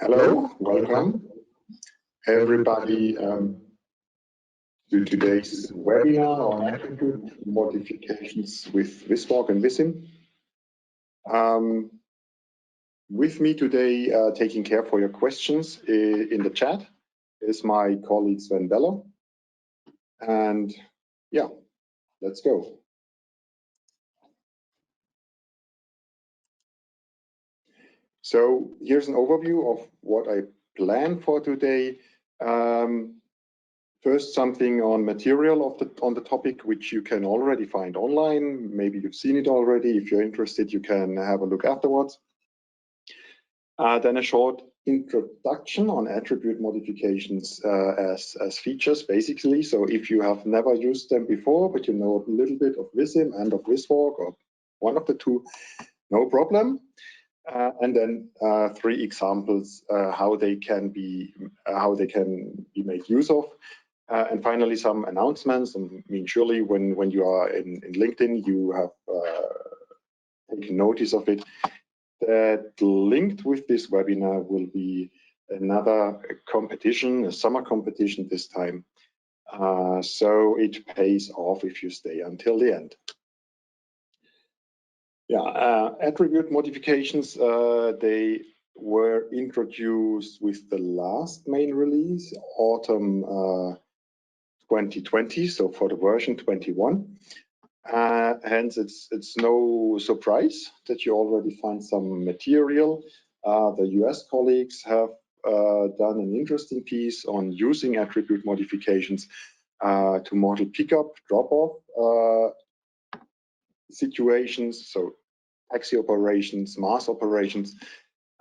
Hello, welcome everybody to today's webinar on attribute modifications with Viswalk and Vissim. With me today, taking care for your questions in the chat, is my colleague Sven Beller. And yeah, let's go. So here's an overview of what I planned for today. First, something on material on the topic, which you can already find online. Maybe you've seen it already. If you're interested, you can have a look afterwards. Then a short introduction on attribute modifications as features, basically. So if you have never used them before, but you know a little bit of Vissim and of Viswalk, or one of the two, no problem. And then 3 examples how they can be made use of. And finally, some announcements. I mean, surely when you are in LinkedIn, you have taken notice of it. That linked with this webinar will be another competition, a summer competition this time. So it pays off if you stay until the end. Yeah, attribute modifications, they were introduced with the last main release, autumn 2020, so for the version 21. Hence, it's no surprise that you already find some material. The US colleagues have done an interesting piece on using attribute modifications to model pickup, drop-off situations, so taxi operations, mass operations.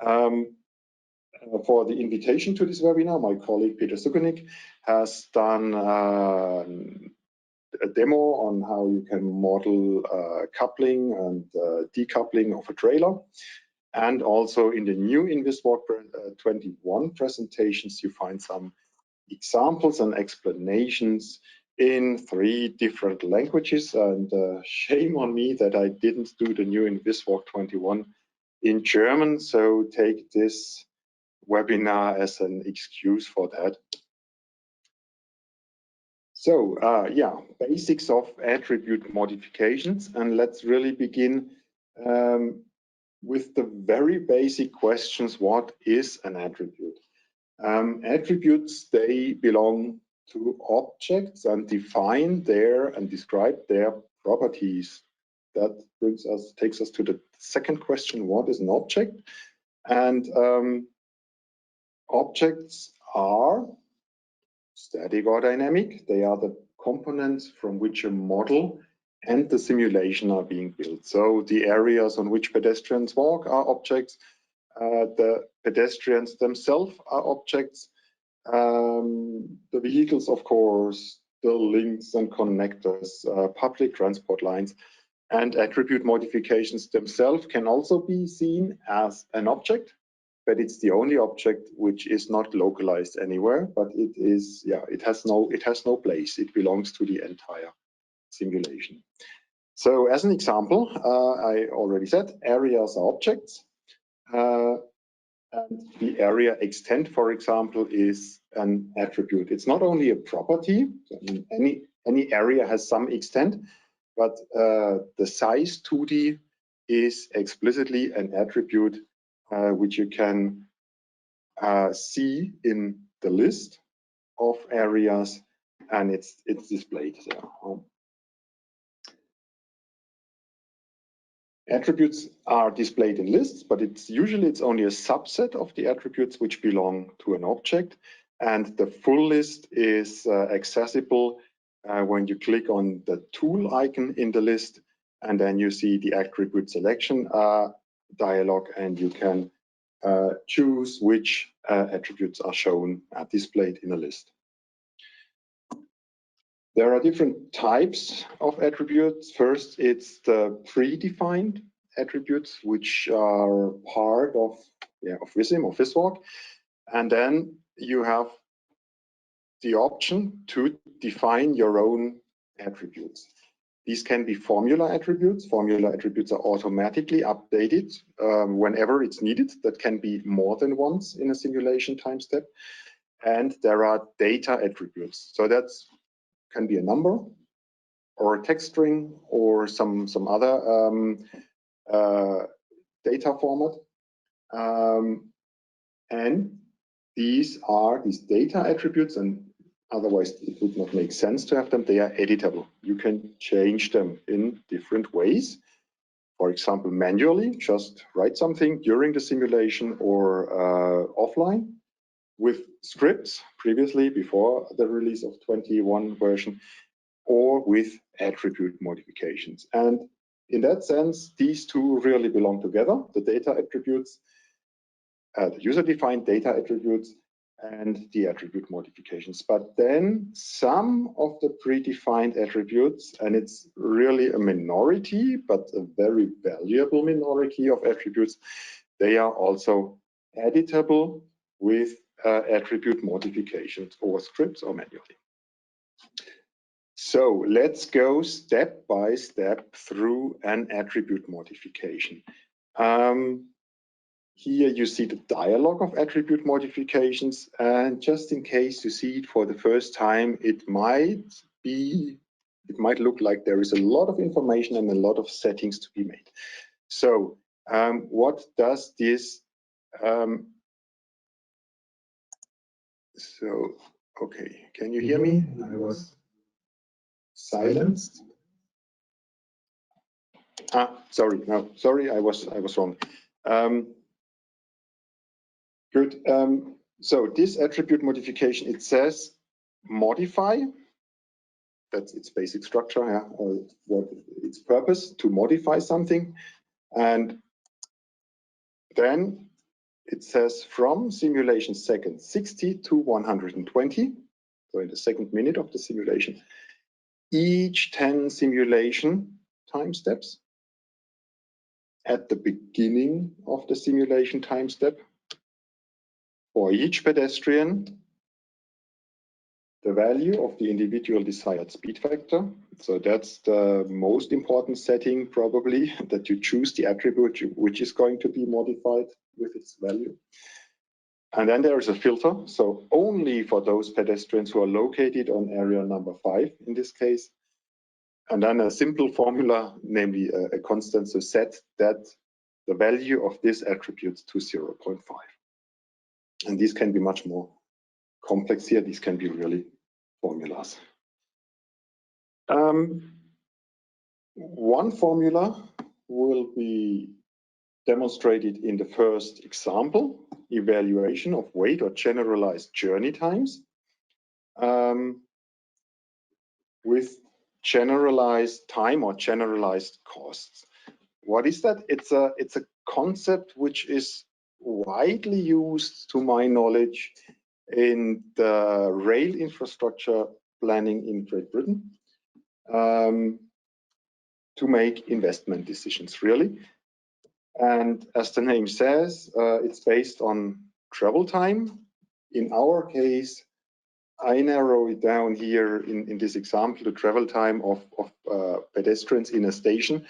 For the invitation to this webinar, my colleague Peter Sukanik has done a demo on how you can model coupling and decoupling of a trailer. And also in the new Viswalk 21 presentations, you find some examples and explanations in 3 different languages. And shame on me that I didn't do the new Viswalk 21 in German. So take this webinar as an excuse for that. So yeah, basics of attribute modifications, and let's really begin with the very basic questions. What is an attribute? Attributes, they belong to objects and define their and describe their properties. That takes us to the second question: what is an object? And objects are static or dynamic. They are the components from which a model and the simulation are being built. So the areas on which pedestrians walk are objects. The pedestrians themselves are objects. The vehicles, of course, the links and connectors, public transport lines, and attribute modifications themselves can also be seen as an object. But it's the only object which is not localized anywhere, but it is, yeah, it has no place. It belongs to the entire simulation. So as an example, I already said areas are objects. And the area extent, for example, is an attribute. It's not only a property. Any area has some extent, but the size 2D is explicitly an attribute which you can see in the list of areas, and it's displayed there. Attributes are displayed in lists, but it's only a subset of the attributes which belong to an object, and the full list is accessible when you click on the tool icon in the list, and then you see the attribute selection dialog, and you can choose which attributes are shown displayed in a list. There are different types of attributes. First, it's the predefined attributes, which are part of Vissim or Viswalk, and then you have the option to define your own attributes. These can be formula attributes. Formula attributes are automatically updated whenever it's needed. That can be more than once in a simulation time step. And there are data attributes. So that can be a number or a text string or some other data format. And these data attributes, and otherwise it would not make sense to have them, they are editable. You can change them in different ways. For example, manually, just write something during the simulation or offline. With scripts previously, before the release of 21 version, or with attribute modifications. And in that sense, these two really belong together, the data attributes, the user-defined data attributes, and the attribute modifications. But then some of the predefined attributes, and it's really a minority, but a very valuable minority of attributes, they are also editable with attribute modifications or scripts or manually. So let's go step by step through an attribute modification. Here you see the dialog of attribute modifications, and just in case you see it for the first time, it might look like there is a lot of information and a lot of settings to be made. So what does this okay, can you hear me? I was silenced. Sorry, I was wrong. Good. So this attribute modification, it says modify. That's its basic structure, yeah, or what its purpose, to modify something. And then it says from simulation second 60 to 120, so in the second minute of the simulation, each 10 simulation time steps at the beginning of the simulation time step for each pedestrian, the value of the individual desired speed factor. So that's the most important setting probably, that you choose the attribute which is going to be modified with its value. And then there is a filter, so only for those pedestrians who are located on area number 5 in this case. And then a simple formula, namely a constant, so set that the value of this attribute to 0.5. And these can be much more complex here. These can be really formulas. One formula will be demonstrated in the first example, evaluation of weight or generalized journey times with generalized time or generalized costs. What is that? It's a concept which is widely used, to my knowledge, in the rail infrastructure planning in Great Britain to make investment decisions, really. And as the name says, it's based on travel time. In our case, I narrow it down here in this example, the travel time of pedestrians in a station.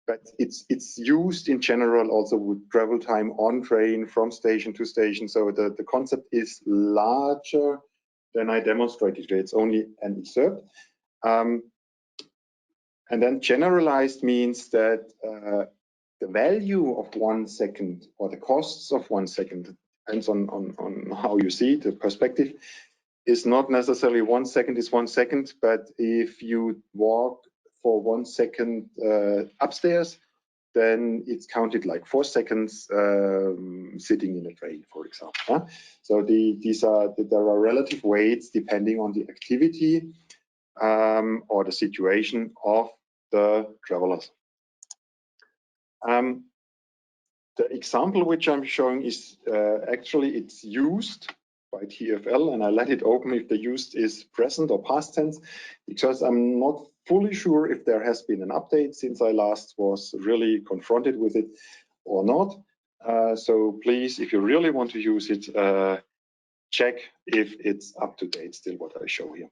But it's used in general also with travel time on train from station to station. So the concept is larger than I demonstrated. It's only an excerpt. And then generalized means that the value of 1 second or the costs of 1 second, depends on how you see the perspective, is not necessarily 1 second is 1 second, but if you walk for 1 second upstairs, then it's counted like 4 seconds sitting in a train, for example. Huh? So there are relative weights depending on the activity or the situation of the travelers. The example which I'm showing is actually it's used by TfL, and I let it open if the used is present or past tense, because I'm not fully sure if there has been an update since I last was really confronted with it or not. So please, if you really want to use it, check if it's up to date still what I show here.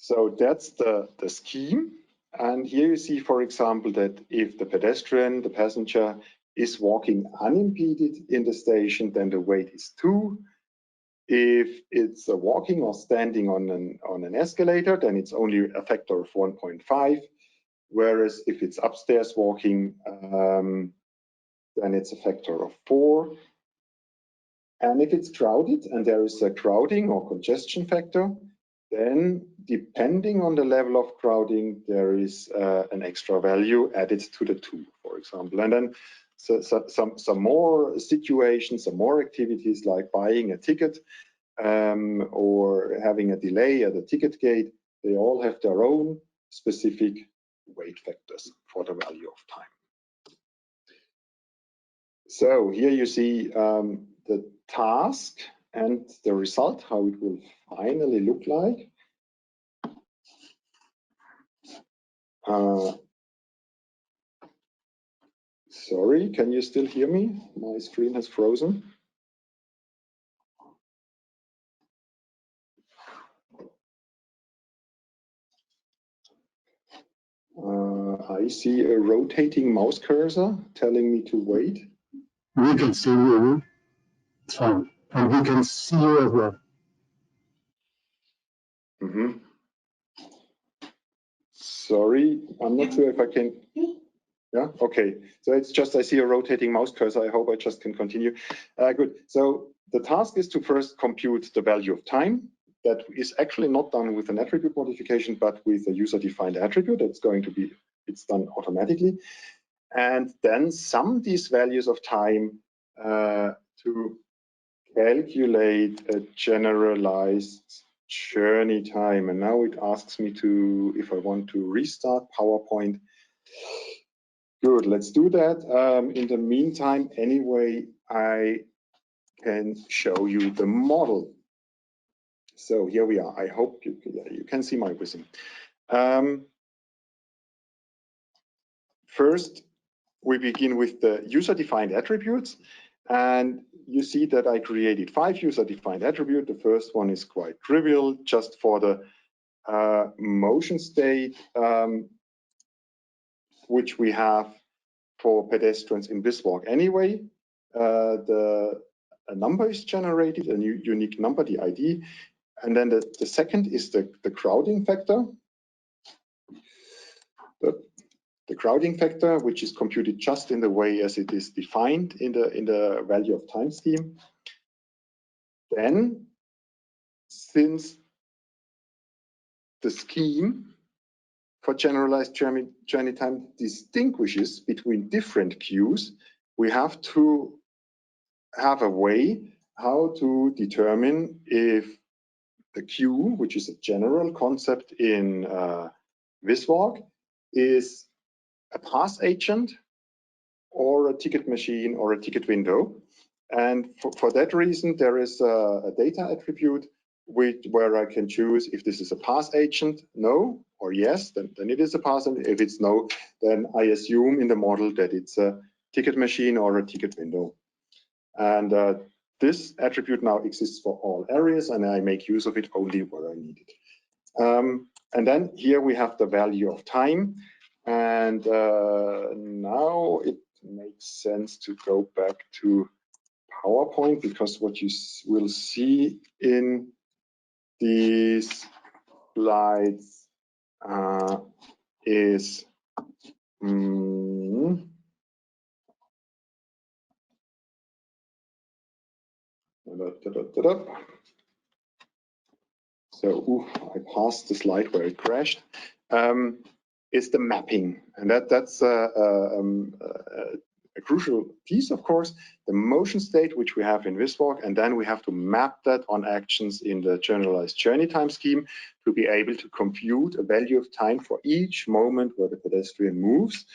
So that's the scheme. And here you see, for example, that if the pedestrian, the passenger, is walking unimpeded in the station, then the weight is 2. If it's walking or standing on an escalator, then it's only a factor of 1.5. Whereas if it's upstairs walking, then it's a factor of 4. And if it's crowded and there is a crowding or congestion factor, then depending on the level of crowding, there is an extra value added to the 2, for example. And then some more situations, some more activities like buying a ticket or having a delay at the ticket gate, they all have their own specific weight factors for the value of time. So here you see the task and the result, how it will finally look like. Sorry, can you still hear me? My screen has frozen. I see a rotating mouse cursor telling me to wait. We can see you. It's fine. And we can see you as well. Sorry, I'm not sure if I can. Yeah, okay. So it's just I see a rotating mouse cursor. I hope I just can continue. Good. So the task is to first compute the value of time. That is actually not done with an attribute modification, but with a user-defined attribute. It's done automatically. And then sum these values of time to calculate a generalized journey time. And now it asks me if I want to restart PowerPoint. Good, let's do that. In the meantime, anyway, I can show you the model. So here we are. I hope you can see my Vissim. First, we begin with the user-defined attributes. And you see that I created 5 user-defined attributes. The first one is quite trivial, just for the motion state, which we have for pedestrians in Viswalk anyway. A number is generated, a new unique number, the ID. And then the second is the crowding factor. The crowding factor, which is computed just in the way as it is defined in the value of time scheme. Then, since the scheme for generalized journey time distinguishes between different queues, we have to have a way how to determine if the queue, which is a general concept in Viswalk, is a pass agent or a ticket machine or a ticket window. And for that reason, there is a data attribute where I can choose if this is a pass agent, no, or yes, then it is a pass. And if it's no, then I assume in the model that it's a ticket machine or a ticket window. And this attribute now exists for all areas, and I make use of it only where I need it. And then here we have the value of time. And now it makes sense to go back to PowerPoint, because what you will see in these slides is so I passed the slide where it crashed. Is the mapping, and that's a crucial piece, of course, the motion state which we have in Viswalk, and then we have to map that on actions in the generalized journey time scheme to be able to compute a value of time for each moment where the pedestrian moves.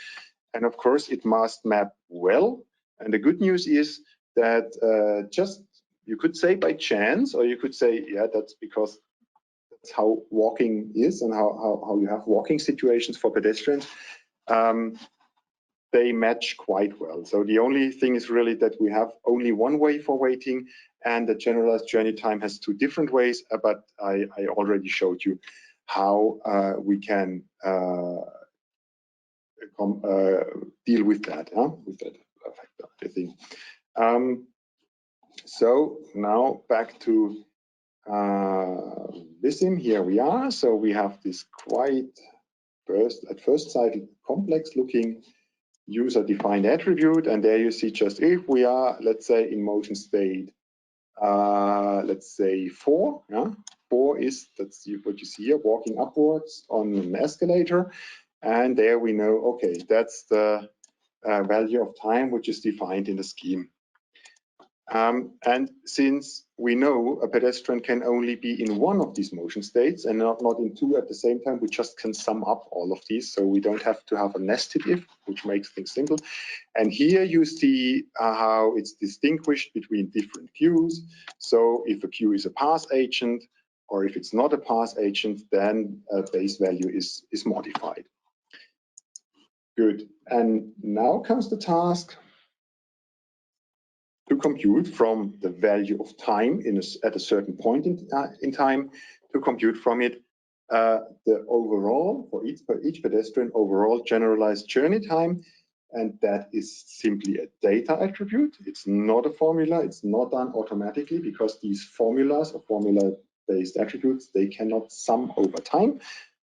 And of course, it must map well. And the good news is that just, you could say by chance, or you could say, yeah, that's because that's how walking is and how you have walking situations for pedestrians. They match quite well. So the only thing is really that we have only one way for waiting, and the generalized journey time has 2 different ways, but I already showed you how we can deal with that, factor, I think. So now back to Vissim. Here we are. So we have this quite at first sight complex looking user-defined attribute, and there you see just if we are, let's say, in motion state, let's say 4. Yeah? 4 is, that's what you see here, walking upwards on an escalator, and there we know, okay, that's the value of time which is defined in the scheme. And since we know a pedestrian can only be in one of these motion states and not in 2 at the same time, we just can sum up all of these. So we don't have to have a nested if, which makes things simple. And here you see how it's distinguished between different queues. So if a queue is a path agent, or if it's not a path agent, then a base value is modified. Good. And now comes the task to compute from the value of time at a certain point in time, to compute from it the overall, for each pedestrian, overall generalized journey time. And that is simply a data attribute. It's not a formula. It's not done automatically, because these formulas or formula-based attributes, they cannot sum over time.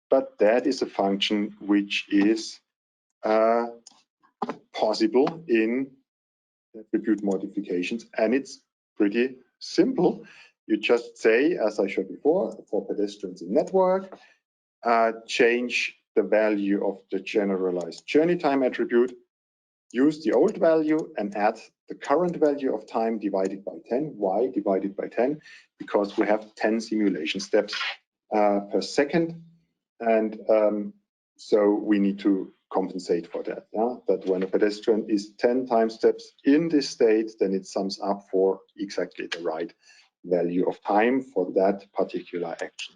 But that is a function which is possible in attribute modifications, and it's pretty simple. You just say, as I showed before, for pedestrians in network, change the value of the generalized journey time attribute, use the old value and add the current value of time divided by 10. Why divided by 10? Because we have 10 simulation steps per second, and so we need to compensate for that. Yeah? That when a pedestrian is 10 time steps in this state, then it sums up for exactly the right value of time for that particular action.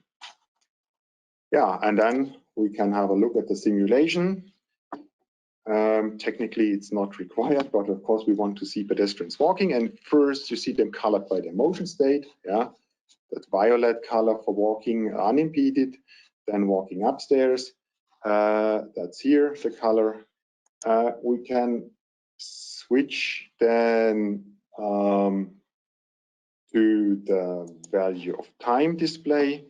Yeah, and then we can have a look at the simulation. Technically, it's not required, but of course, we want to see pedestrians walking. And first, you see them colored by their motion state. Yeah, that violet color for walking unimpeded, then walking upstairs. That's here, the color. We can switch then to the value of time display,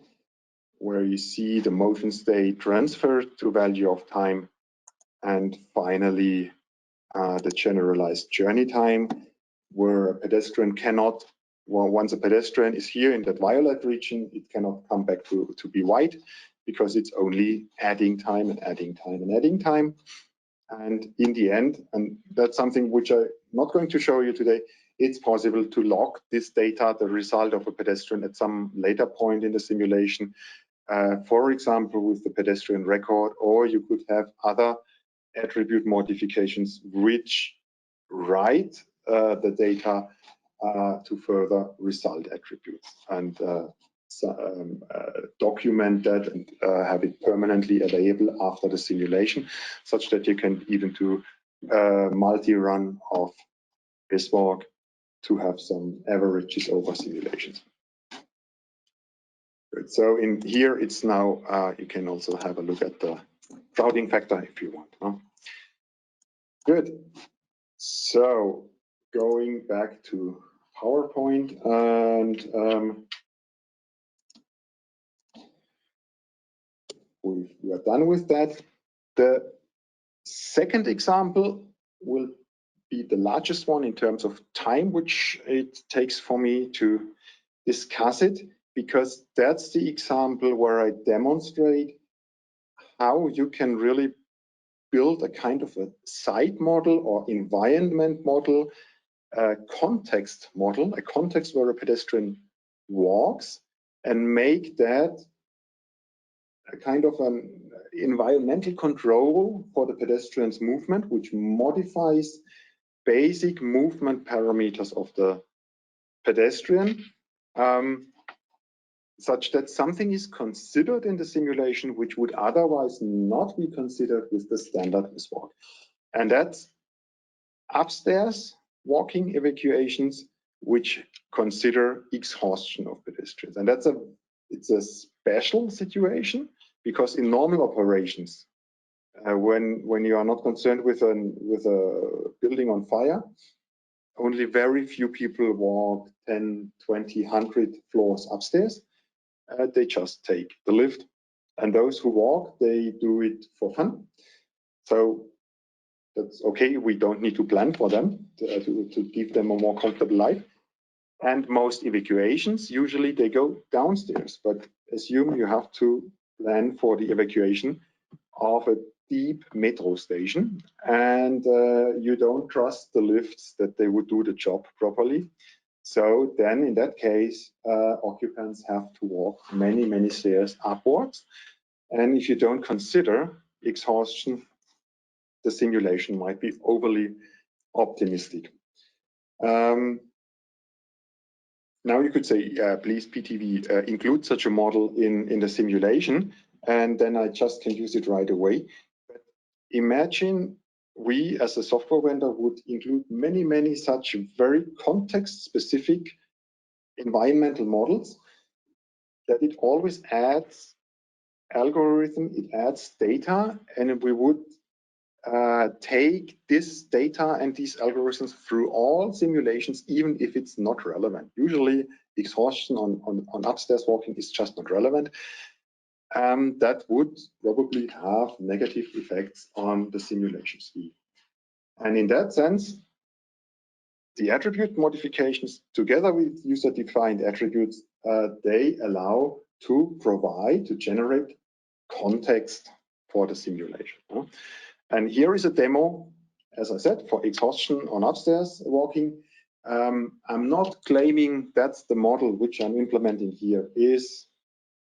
where you see the motion state transferred to value of time. And finally, the generalized journey time, where a pedestrian cannot, well, once a pedestrian is here in that violet region, it cannot come back to be white, because it's only adding time and adding time and adding time. And in the end, and that's something which I'm not going to show you today, it's possible to log this data, the result of a pedestrian, at some later point in the simulation, for example, with the pedestrian record, or you could have other attribute modifications which write the data to further result attributes, and document that and have it permanently available after the simulation, such that you can even do multi-run of Viswalk to have some averages over simulations. Good. So in here, it's now, you can also have a look at the crowding factor if you want. Huh? Good. So going back to PowerPoint, and we are done with that. The second example will be the largest one in terms of time, which it takes for me to discuss it, because that's the example where I demonstrate how you can really build a kind of a site model or environment model, a context model, a context where a pedestrian walks, and make that a kind of an environmental control for the pedestrian's movement, which modifies basic movement parameters of the pedestrian, such that something is considered in the simulation which would otherwise not be considered with the standard Viswalk. And that's upstairs walking evacuations, which consider exhaustion of pedestrians. And it's a special situation, because in normal operations, when you are not concerned with a building on fire, only very few people walk 10, 20, 100 floors upstairs. They just take the lift. And those who walk, they do it for fun. So that's okay. We don't need to plan for them to give them a more comfortable life. And most evacuations, usually they go downstairs, but assume you have to plan for the evacuation of a deep metro station, and you don't trust the lifts that they would do the job properly. So then in that case, occupants have to walk many, many stairs upwards. And if you don't consider exhaustion, the simulation might be overly optimistic. Now you could say, please PTV, include such a model in the simulation, and then I just can use it right away. But imagine we as a software vendor would include many, many such very context-specific environmental models, that it always adds algorithm, it adds data, and we would take this data and these algorithms through all simulations, even if it's not relevant. Usually exhaustion on upstairs walking is just not relevant. That would probably have negative effects on the simulation speed. And in that sense, the attribute modifications together with user-defined attributes, they allow to generate context for the simulation. And here is a demo, as I said, for exhaustion on upstairs walking. I'm not claiming that's the model which I'm implementing here is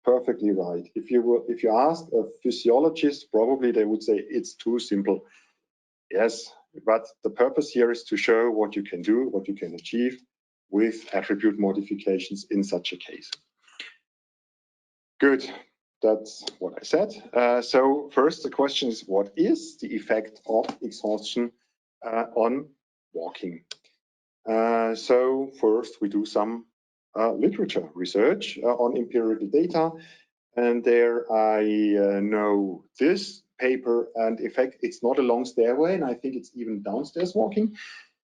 perfectly right. If you ask a physiologist, probably they would say it's too simple. Yes, but the purpose here is to show what you can do, what you can achieve with attribute modifications in such a case. Good. That's what I said. So first, the question is, what is the effect of exhaustion on walking? So first, we do some literature research on empirical data. And there I know this paper, and in fact, it's not a long stairway, and I think it's even downstairs walking.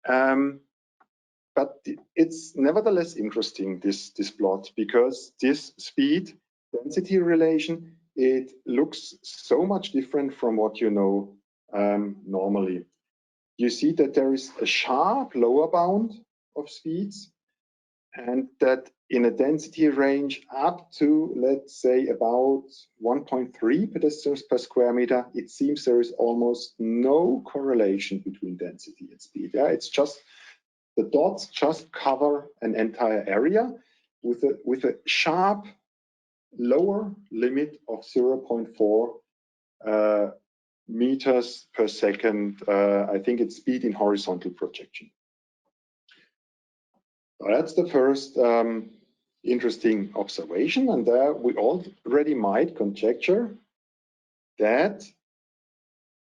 But it's nevertheless interesting, this plot, because this speed density relation, it looks so much different from what you know normally. You see that there is a sharp lower bound of speeds, and that in a density range up to, let's say, about 1.3 pedestrians per square meter, it seems there is almost no correlation between density and speed. Yeah, it's just the dots just cover an entire area with a sharp lower limit of 0.4 meters per second. I think it's speed in horizontal projection. Well, that's the first interesting observation, and there we already might conjecture that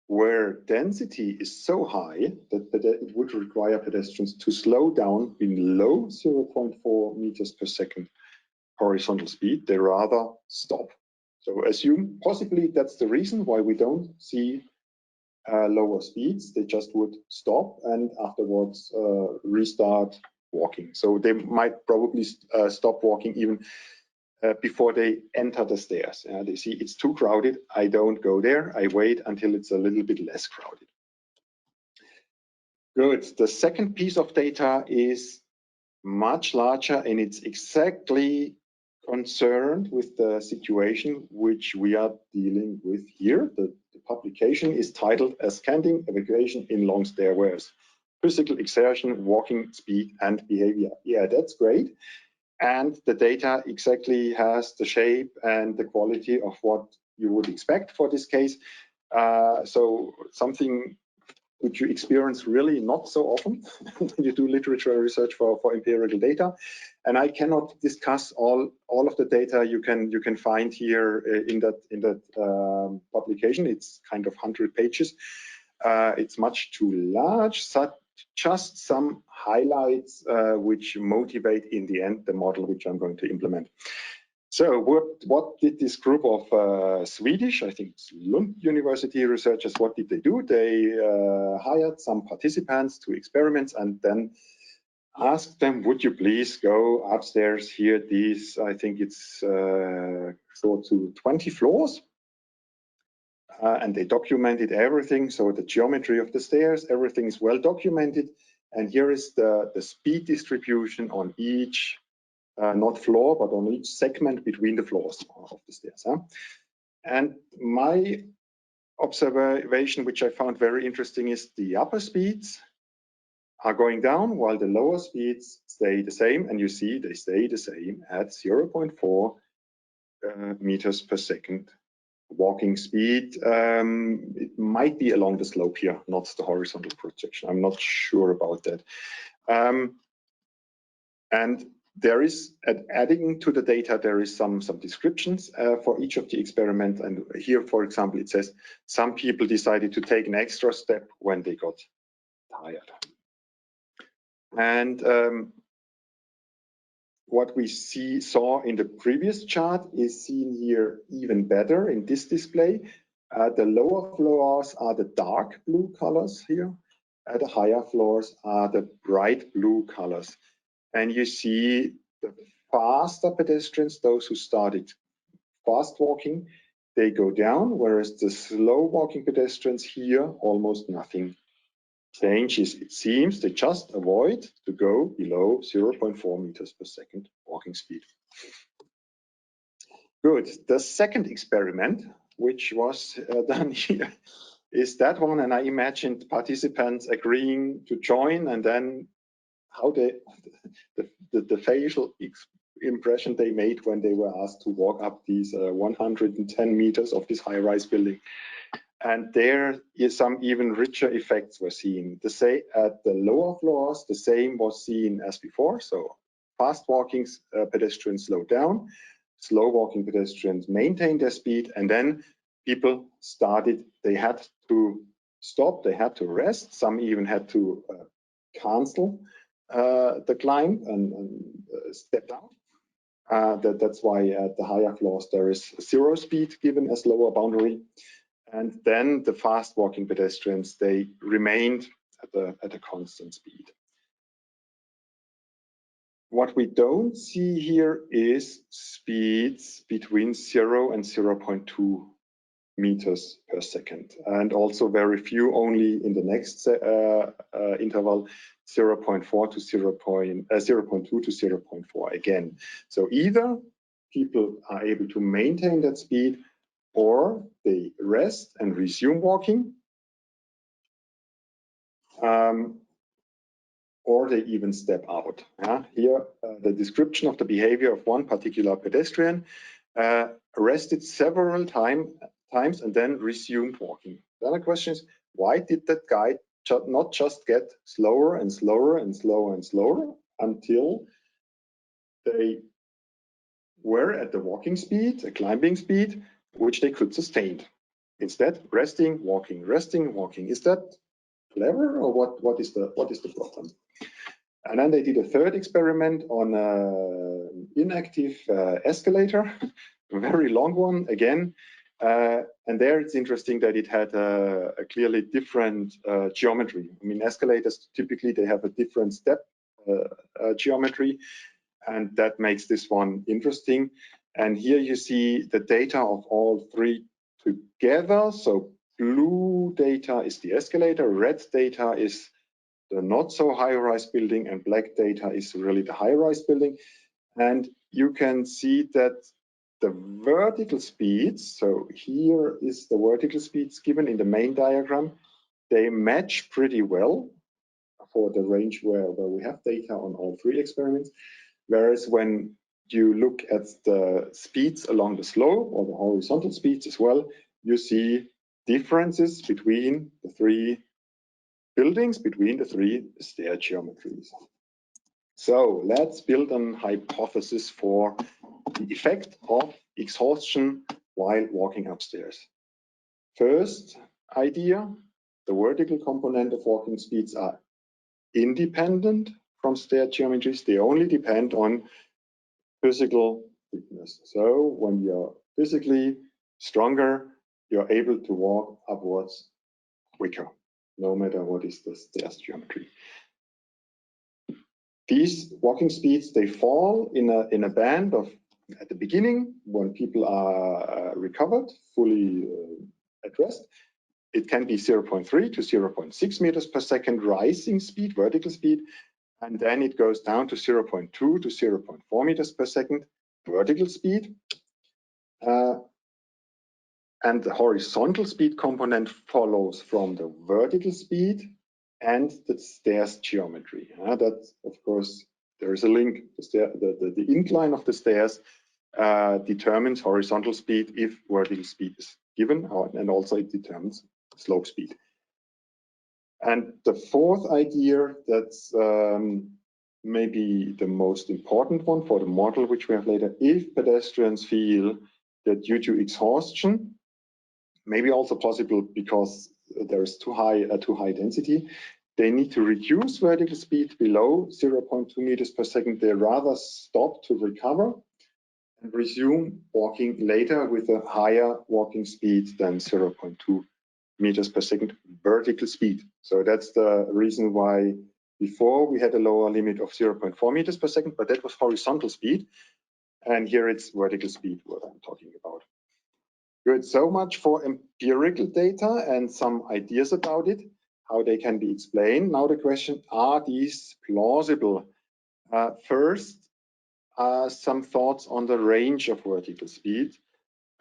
where density is so high that it would require pedestrians to slow down below 0.4 meters per second horizontal speed, they rather stop. So assume possibly that's the reason why we don't see lower speeds. They just would stop and afterwards restart walking. So they might probably stop walking even before they enter the stairs. They see it's too crowded, I don't go there, I wait until it's a little bit less crowded. Good. The second piece of data is much larger, and it's exactly concerned with the situation which we are dealing with here. The publication is titled "A Scanning Evacuation in Long Stairways: Physical Exertion, Walking Speed and Behavior." Yeah, that's great. And the data exactly has the shape and the quality of what you would expect for this case. So something which you experience really not so often when you do literature research for empirical data. And I cannot discuss all of the data you can find here in that publication. It's kind of 100 pages. It's much too large. So just some highlights which motivate in the end the model which I'm going to implement. So what did this group of Swedish, I think it's Lund University researchers, what did they do? They hired some participants to experiments and then asked them, would you please go upstairs here, these, I think it's so to 20 floors. And they documented everything. So the geometry of the stairs, everything is well documented. And here is the speed distribution on each, not floor, but on each segment between the floors of the stairs. And my observation, which I found very interesting, is the upper speeds are going down while the lower speeds stay the same. And you see they stay the same at 0.4 meters per second. Walking speed, it might be along the slope here, not the horizontal projection. I'm not sure about that. And there is, adding to the data, there is some descriptions for each of the experiments. And here, for example, it says some people decided to take an extra step when they got tired. And what we saw in the previous chart is seen here even better in this display. The lower floors are the dark blue colors here. The higher floors are the bright blue colors. And you see the faster pedestrians, those who started fast walking, they go down, whereas the slow walking pedestrians here, almost nothing changes. It seems they just avoid to go below 0.4 meters per second walking speed. Good. The second experiment, which was done here, is that one. And I imagined participants agreeing to join, and then how the facial impression they made when they were asked to walk up these 110 meters of this high-rise building. And there is some even richer effects were seen. At the lower floors, the same was seen as before. So fast walking pedestrians slowed down, slow walking pedestrians maintained their speed, and then people started, they had to stop, they had to rest, some even had to cancel the climb and step down. That's why at the higher floors there is 0 speed given as lower boundary. And then the fast walking pedestrians, they remained at a constant speed. What we don't see here is speeds between 0 and 0.2 meters per second, and also very few only in the next interval, 0.4 to 0.2 to 0.4 again. So either people are able to maintain that speed, or they rest and resume walking, or they even step out. Here, the description of the behavior of one particular pedestrian, rested several times and then resumed walking. Then the question is, why did that guy not just get slower and slower and slower and slower until they were at the walking speed, a climbing speed, which they could sustain? Instead, resting, walking, resting, walking. Is that clever, or what is the problem? And then they did a third experiment on an inactive escalator, a very long one again. And there it's interesting that it had a clearly different geometry. I mean, escalators, typically they have a different step geometry, and that makes this one interesting. And here you see the data of all three together. So blue data is the escalator, red data is the not so high-rise building, and black data is really the high-rise building. And you can see that the vertical speeds, so here is the vertical speeds given in the main diagram, they match pretty well for the range where we have data on all three experiments. Whereas when you look at the speeds along the slope, or the horizontal speeds as well, you see differences between the three buildings, between the three stair geometries. So let's build a hypothesis for the effect of exhaustion while walking upstairs. First idea, the vertical component of walking speeds are independent from stair geometries. They only depend on physical fitness. So when you're physically stronger, you're able to walk upwards quicker, no matter what is the stairs geometry. These walking speeds, they fall in a band of, at the beginning, when people are recovered, fully addressed. It can be 0.3 to 0.6 meters per second rising speed, vertical speed, and then it goes down to 0.2 to 0.4 meters per second vertical speed. And the horizontal speed component follows from the vertical speed and the stairs geometry. That, of course, there is a link. The incline of the stairs determines horizontal speed if vertical speed is given, and also it determines slope speed. And the fourth idea, that's maybe the most important one for the model, which we have later, if pedestrians feel that due to exhaustion, maybe also possible because there is too high density, they need to reduce vertical speed below 0.2 meters per second. They rather stop to recover and resume walking later with a higher walking speed than 0.2 meters per second vertical speed. So that's the reason why before we had a lower limit of 0.4 meters per second, but that was horizontal speed. And here it's vertical speed, what I'm talking about. Good, so much for empirical data and some ideas about it, how they can be explained. Now the question, are these plausible? First, some thoughts on the range of vertical speed.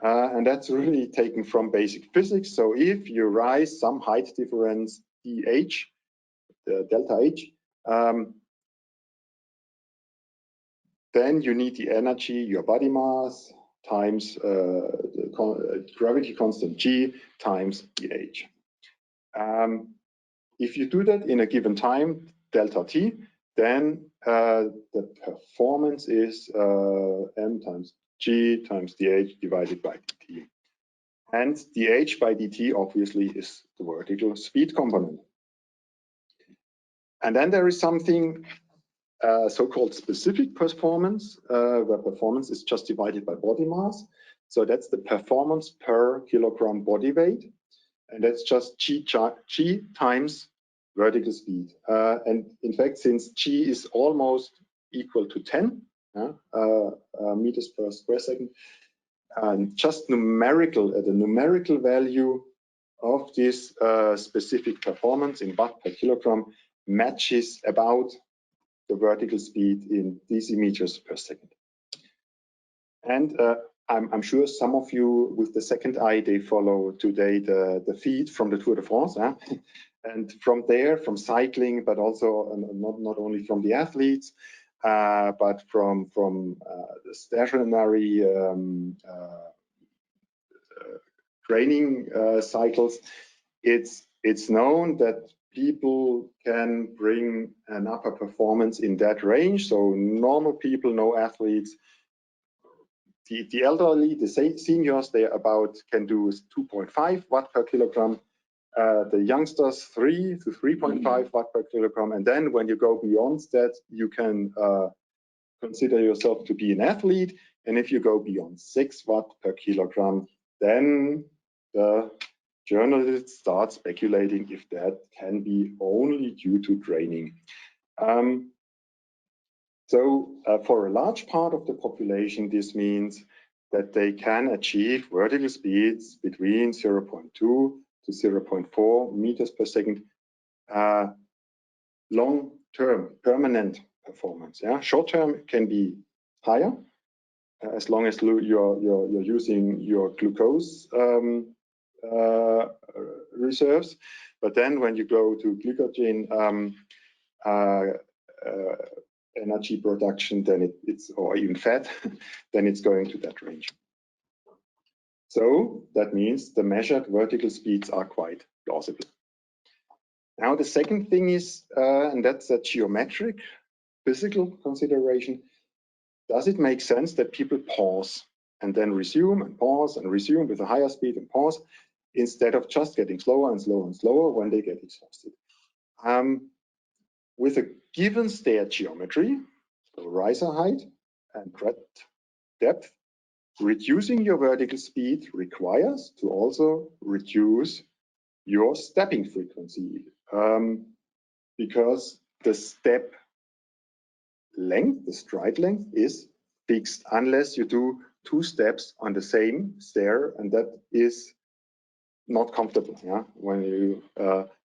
And that's really taken from basic physics. So if you rise some height difference dh, the delta h, then you need the energy, your body mass, times the gravity constant g times dh. If you do that in a given time, delta t, then the performance is m times g times dh divided by dt. And dh by dt obviously is the vertical speed component. And then there is something so-called specific performance, where performance is just divided by body mass. So that's the performance per kilogram body weight. And that's just g times vertical speed. And in fact, since g is almost equal to 10 meters per square second, and just the numerical value of this specific performance in watt per kilogram matches about the vertical speed in decimeters per second. And I'm sure some of you with the second eye, they follow today the feed from the Tour de France. And from there, from cycling, but also not only from the athletes, but from the stationary training cycles, it's known that people can bring an upper performance in that range. So normal people, no athletes, the elderly, the seniors, they can do 2.5 watt per kilogram. The youngsters 3 to 3.5 watt per kilogram. And then when you go beyond that, you can consider yourself to be an athlete. And if you go beyond 6 watt per kilogram, then the journalists start speculating if that can be only due to training. So for a large part of the population, this means that they can achieve vertical speeds between 0.2 to 0.4 meters per second, long-term, permanent performance. Yeah? Short-term can be higher, as long as you're using your glucose reserves. But then when you go to glycogen energy production, then or even fat, then it's going to that range. So that means the measured vertical speeds are quite plausible. Now the second thing is, and that's a geometric, physical consideration. Does it make sense that people pause and then resume and pause and resume with a higher speed and pause, instead of just getting slower and slower and slower when they get exhausted? With a given stair geometry, so riser height and breadth depth, reducing your vertical speed requires to also reduce your stepping frequency, because the step length, the stride length, is fixed unless you do 2 steps on the same stair, and that is not comfortable. Yeah, when you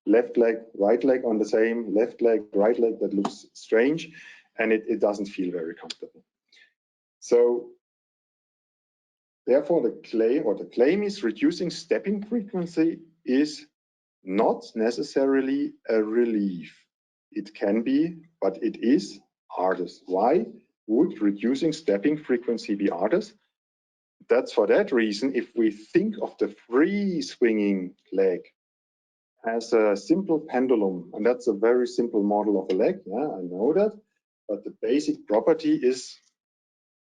left leg, right leg on the same, left leg, right leg, that looks strange, and it doesn't feel very comfortable. So therefore, the claim is reducing stepping frequency is not necessarily a relief. It can be, but it is hardest. Why would reducing stepping frequency be hardest? That's for that reason, if we think of the free swinging leg as a simple pendulum, and that's a very simple model of a leg, yeah, I know that, but the basic property is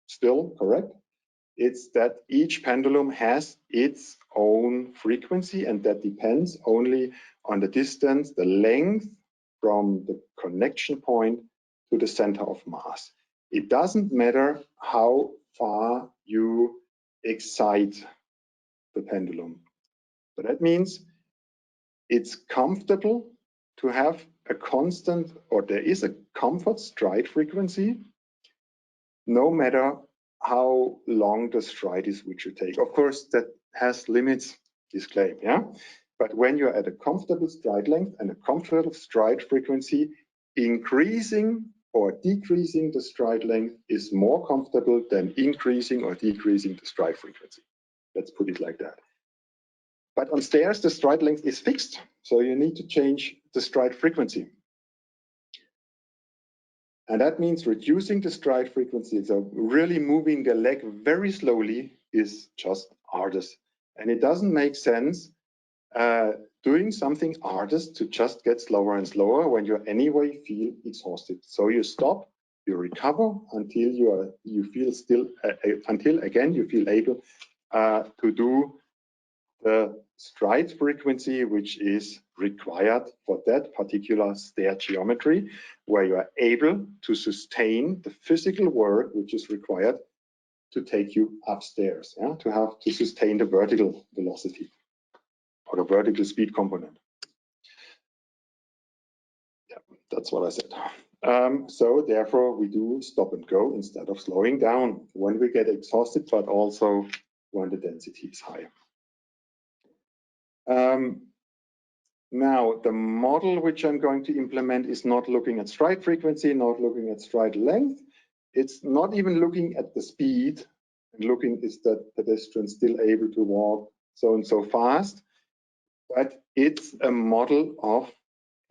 still correct. It's that each pendulum has its own frequency, and that depends only on the distance, the length from the connection point to the center of mass. It doesn't matter how far you excite the pendulum. So that means it's comfortable to have a constant, or there is a comfort stride frequency, no matter how long the stride is which you take. Of course, that has limits, this claim, yeah? But when you're at a comfortable stride length and a comfortable stride frequency, increasing or decreasing the stride length is more comfortable than increasing or decreasing the stride frequency. Let's put it like that. But on stairs, the stride length is fixed, so you need to change the stride frequency. And that means reducing the stride frequency, so really moving the leg very slowly, is just hardest. And it doesn't make sense doing something hardest to just get slower and slower when you anyway feel exhausted. So you stop, you recover until you feel still, until again you feel able to do the stride frequency which is required for that particular stair geometry, where you are able to sustain the physical work which is required to take you upstairs, yeah? To sustain the vertical velocity or the vertical speed component. Yeah, that's what I said. So therefore we do stop and go instead of slowing down when we get exhausted, but also when the density is high. Now, the model which I'm going to implement is not looking at stride frequency, not looking at stride length. It's not even looking at the speed, and looking is that pedestrian still able to walk so and so fast, but it's a model of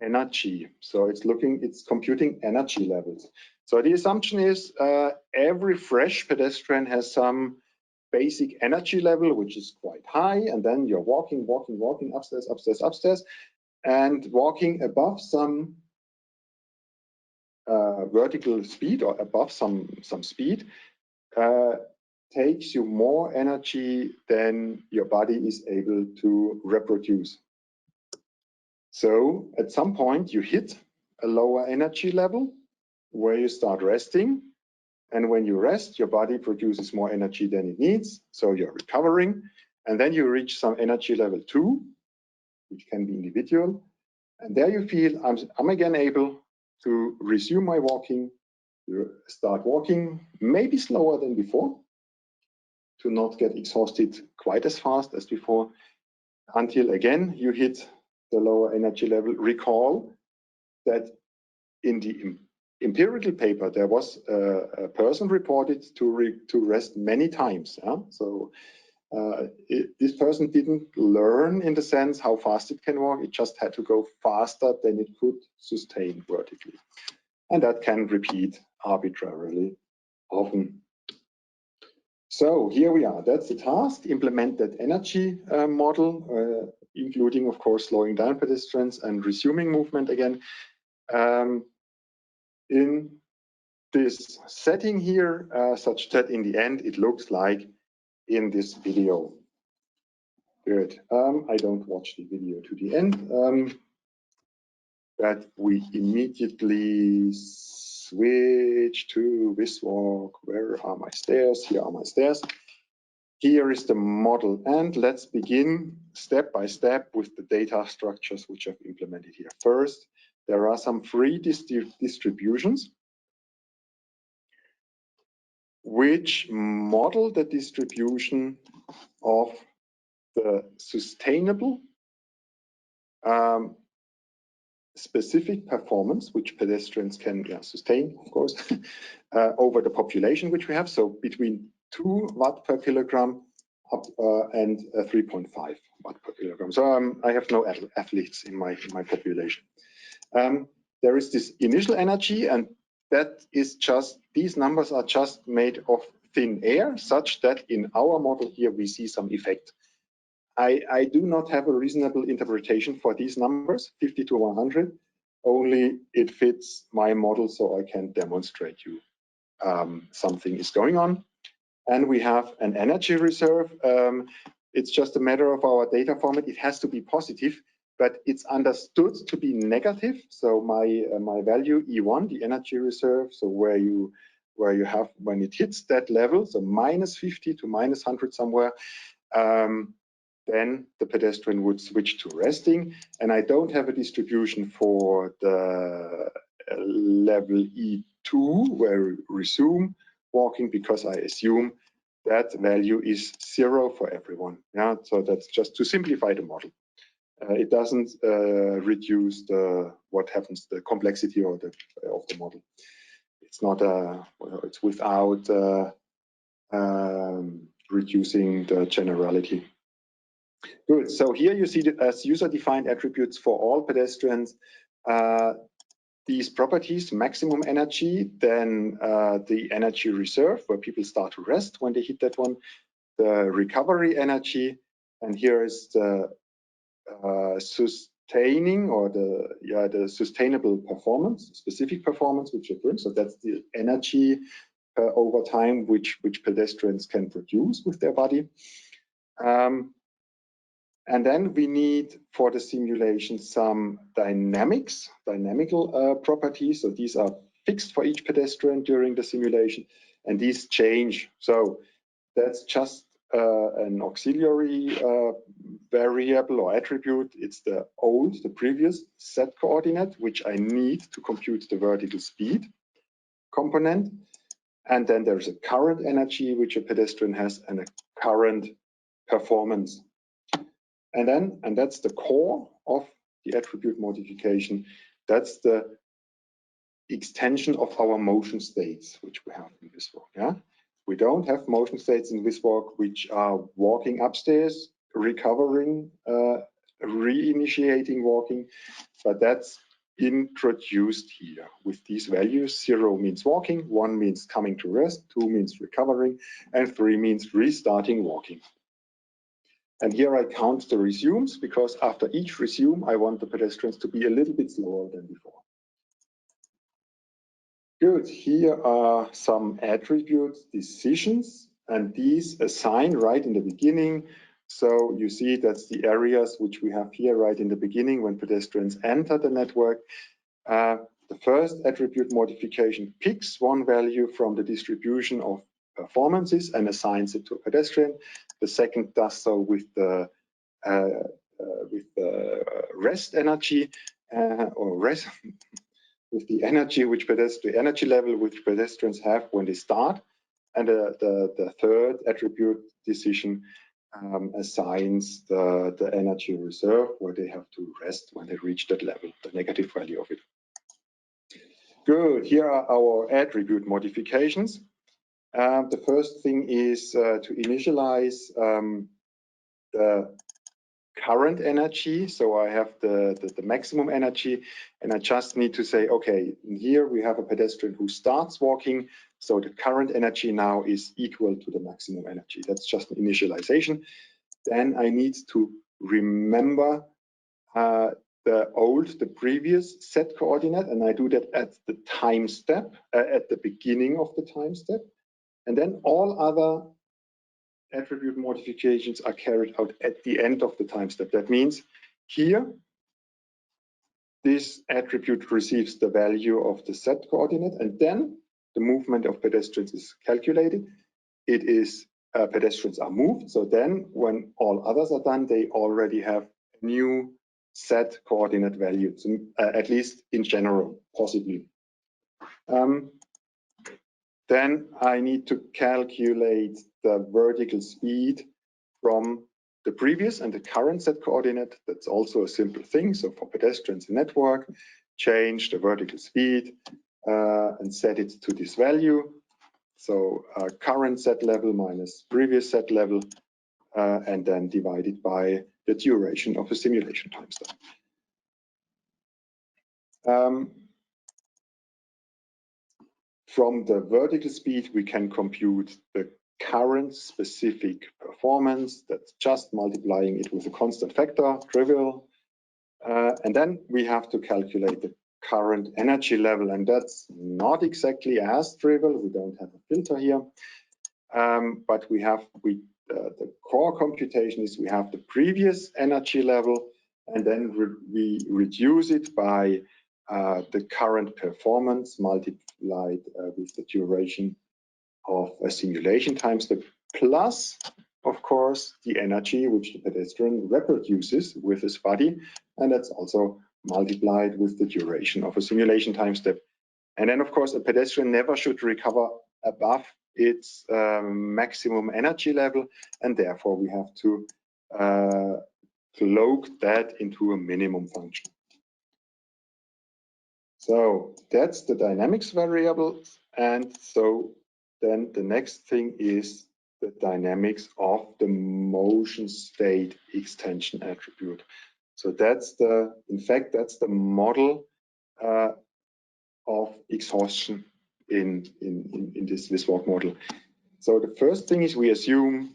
energy. So it's computing energy levels. So the assumption is every fresh pedestrian has some basic energy level, which is quite high, and then you're walking, upstairs, upstairs, upstairs, and walking above some vertical speed or above some speed takes you more energy than your body is able to reproduce. So at some point you hit a lower energy level where you start resting. And when you rest, your body produces more energy than it needs. So you're recovering. And then you reach some energy level 2, which can be individual. And there you feel I'm again able to resume my walking, start walking, maybe slower than before, to not get exhausted quite as fast as before, until again you hit the lower energy level. Recall that in the empirical paper, there was a person reported to rest many times. Yeah? So this person didn't learn in the sense how fast it can walk. It just had to go faster than it could sustain vertically. And that can repeat arbitrarily often. So here we are. That's the task. Implement that energy model, including, of course, slowing down pedestrians and resuming movement again. In this setting here, such that in the end it looks like in this video. Good. I don't watch the video to the end. But we immediately switch to Viswalk. Where are my stairs? Here are my stairs. Here is the model, and let's begin step by step with the data structures which I've implemented here. First, there are some free distributions which model the distribution of the sustainable specific performance which pedestrians can sustain, of course, over the population which we have. So between 2 watt per kilogram up and 3.5 watt per kilogram. So I have no athletes in my population. There is this initial energy, and that is just, these numbers are just made of thin air, such that in our model here we see some effect. I do not have a reasonable interpretation for these numbers, 50 to 100, only it fits my model, so I can demonstrate you something is going on. And we have an energy reserve. It's just a matter of our data format. It has to be positive, but it's understood to be negative. So my value E1, the energy reserve, so where you have, when it hits that level, so minus 50 to minus 100 somewhere, then the pedestrian would switch to resting. And I don't have a distribution for the level E2 where we resume walking, because I assume that value is 0 for everyone. Yeah, so that's just to simplify the model. It doesn't reduce what happens, the complexity of the model. It's not it's without reducing the generality. Good. So here you see as user-defined attributes for all pedestrians these properties: maximum energy, then the energy reserve, where people start to rest when they hit that one, the recovery energy, and here is the sustaining, or the sustainable performance, specific performance which it brings. So that's the energy over time which pedestrians can produce with their body. And then we need for the simulation some dynamical properties. So these are fixed for each pedestrian during the simulation, and these change. So that's just an auxiliary variable or attribute. It's the previous set coordinate, which I need to compute the vertical speed component. And then there's a current energy which a pedestrian has, and a current performance. And that's the core of the attribute modification. That's the extension of our motion states, which we have in Viswalk. Yeah, we don't have motion states in Viswalk which are walking upstairs, recovering, reinitiating walking, but that's introduced here with these values. 0 means walking, 1 means coming to rest, 2 means recovering, and 3 means restarting walking. And here I count the resumes, because after each resume, I want the pedestrians to be a little bit slower than before. Good, here are some attribute decisions, and these assign right in the beginning. So you see that's the areas which we have here right in the beginning when pedestrians enter the network. The first attribute modification picks one value from the distribution of performances and assigns it to a pedestrian. The second does so with the rest energy with the energy which the energy level which pedestrians have when they start, and the third attribute decision assigns the energy reserve where they have to rest when they reach that level, the negative value of it. Good. Here are our attribute modifications. The first thing is to initialize the current energy. So I have the maximum energy, and I just need to say, okay, here we have a pedestrian who starts walking, so the current energy now is equal to the maximum energy. That's just an initialization. Then I need to remember the previous set coordinate, and I do that at the time step, at the beginning of the time step. And then all other attribute modifications are carried out at the end of the time step. That means here this attribute receives the value of the Z coordinate, and then the movement of pedestrians is calculated. It is pedestrians are moved, so then when all others are done, they already have a new Z coordinate value, at least in general, possibly. Then I need to calculate the vertical speed from the previous and the current Z coordinate. That's also a simple thing. So for pedestrians in network, change the vertical speed and set it to this value. So current Z level minus previous Z level, and then divided by the duration of the simulation time step. From the vertical speed, we can compute the current specific performance. That's just multiplying it with a constant factor, trivial. And then we have to calculate the current energy level, and that's not exactly as trivial. We don't have a filter here, but the core computation is we have the previous energy level, and then we reduce it by the current performance multiplied with the duration of a simulation time step, plus, of course, the energy which the pedestrian reproduces with his body, and that's also multiplied with the duration of a simulation time step. And then, of course, a pedestrian never should recover above its maximum energy level, and therefore we have to cloak that into a minimum function. So that's the dynamics variable, and so then the next thing is the dynamics of the motion state extension attribute. So that's in fact, that's the model of exhaustion in this Viswalk model. So the first thing is we assume,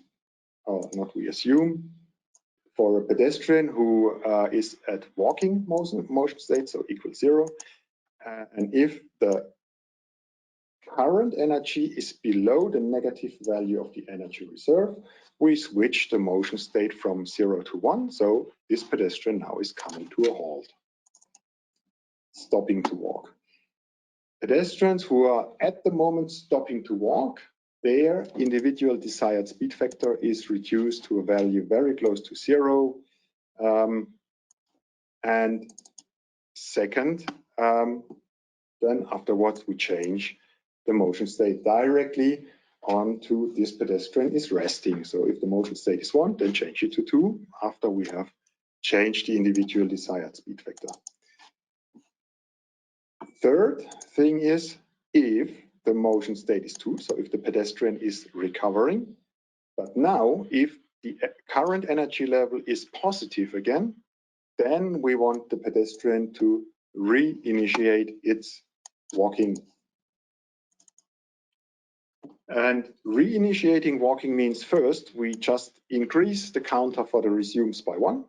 or not we assume, for a pedestrian who is at walking motion state, so equals 0, and if the current energy is below the negative value of the energy reserve, we switch the motion state from 0 to 1. So this pedestrian now is coming to a halt, stopping to walk. Pedestrians who are at the moment stopping to walk, their individual desired speed factor is reduced to a value very close to 0. And second, then afterwards we change the motion state directly onto this pedestrian is resting. So if the motion state is 1, then change it to 2 after we have changed the individual desired speed factor. Third thing is if the motion state is 2, so if the pedestrian is recovering, but now if the current energy level is positive again, then we want the pedestrian to reinitiate its walking. And reinitiating walking means first we just increase the counter for the resumes by 1.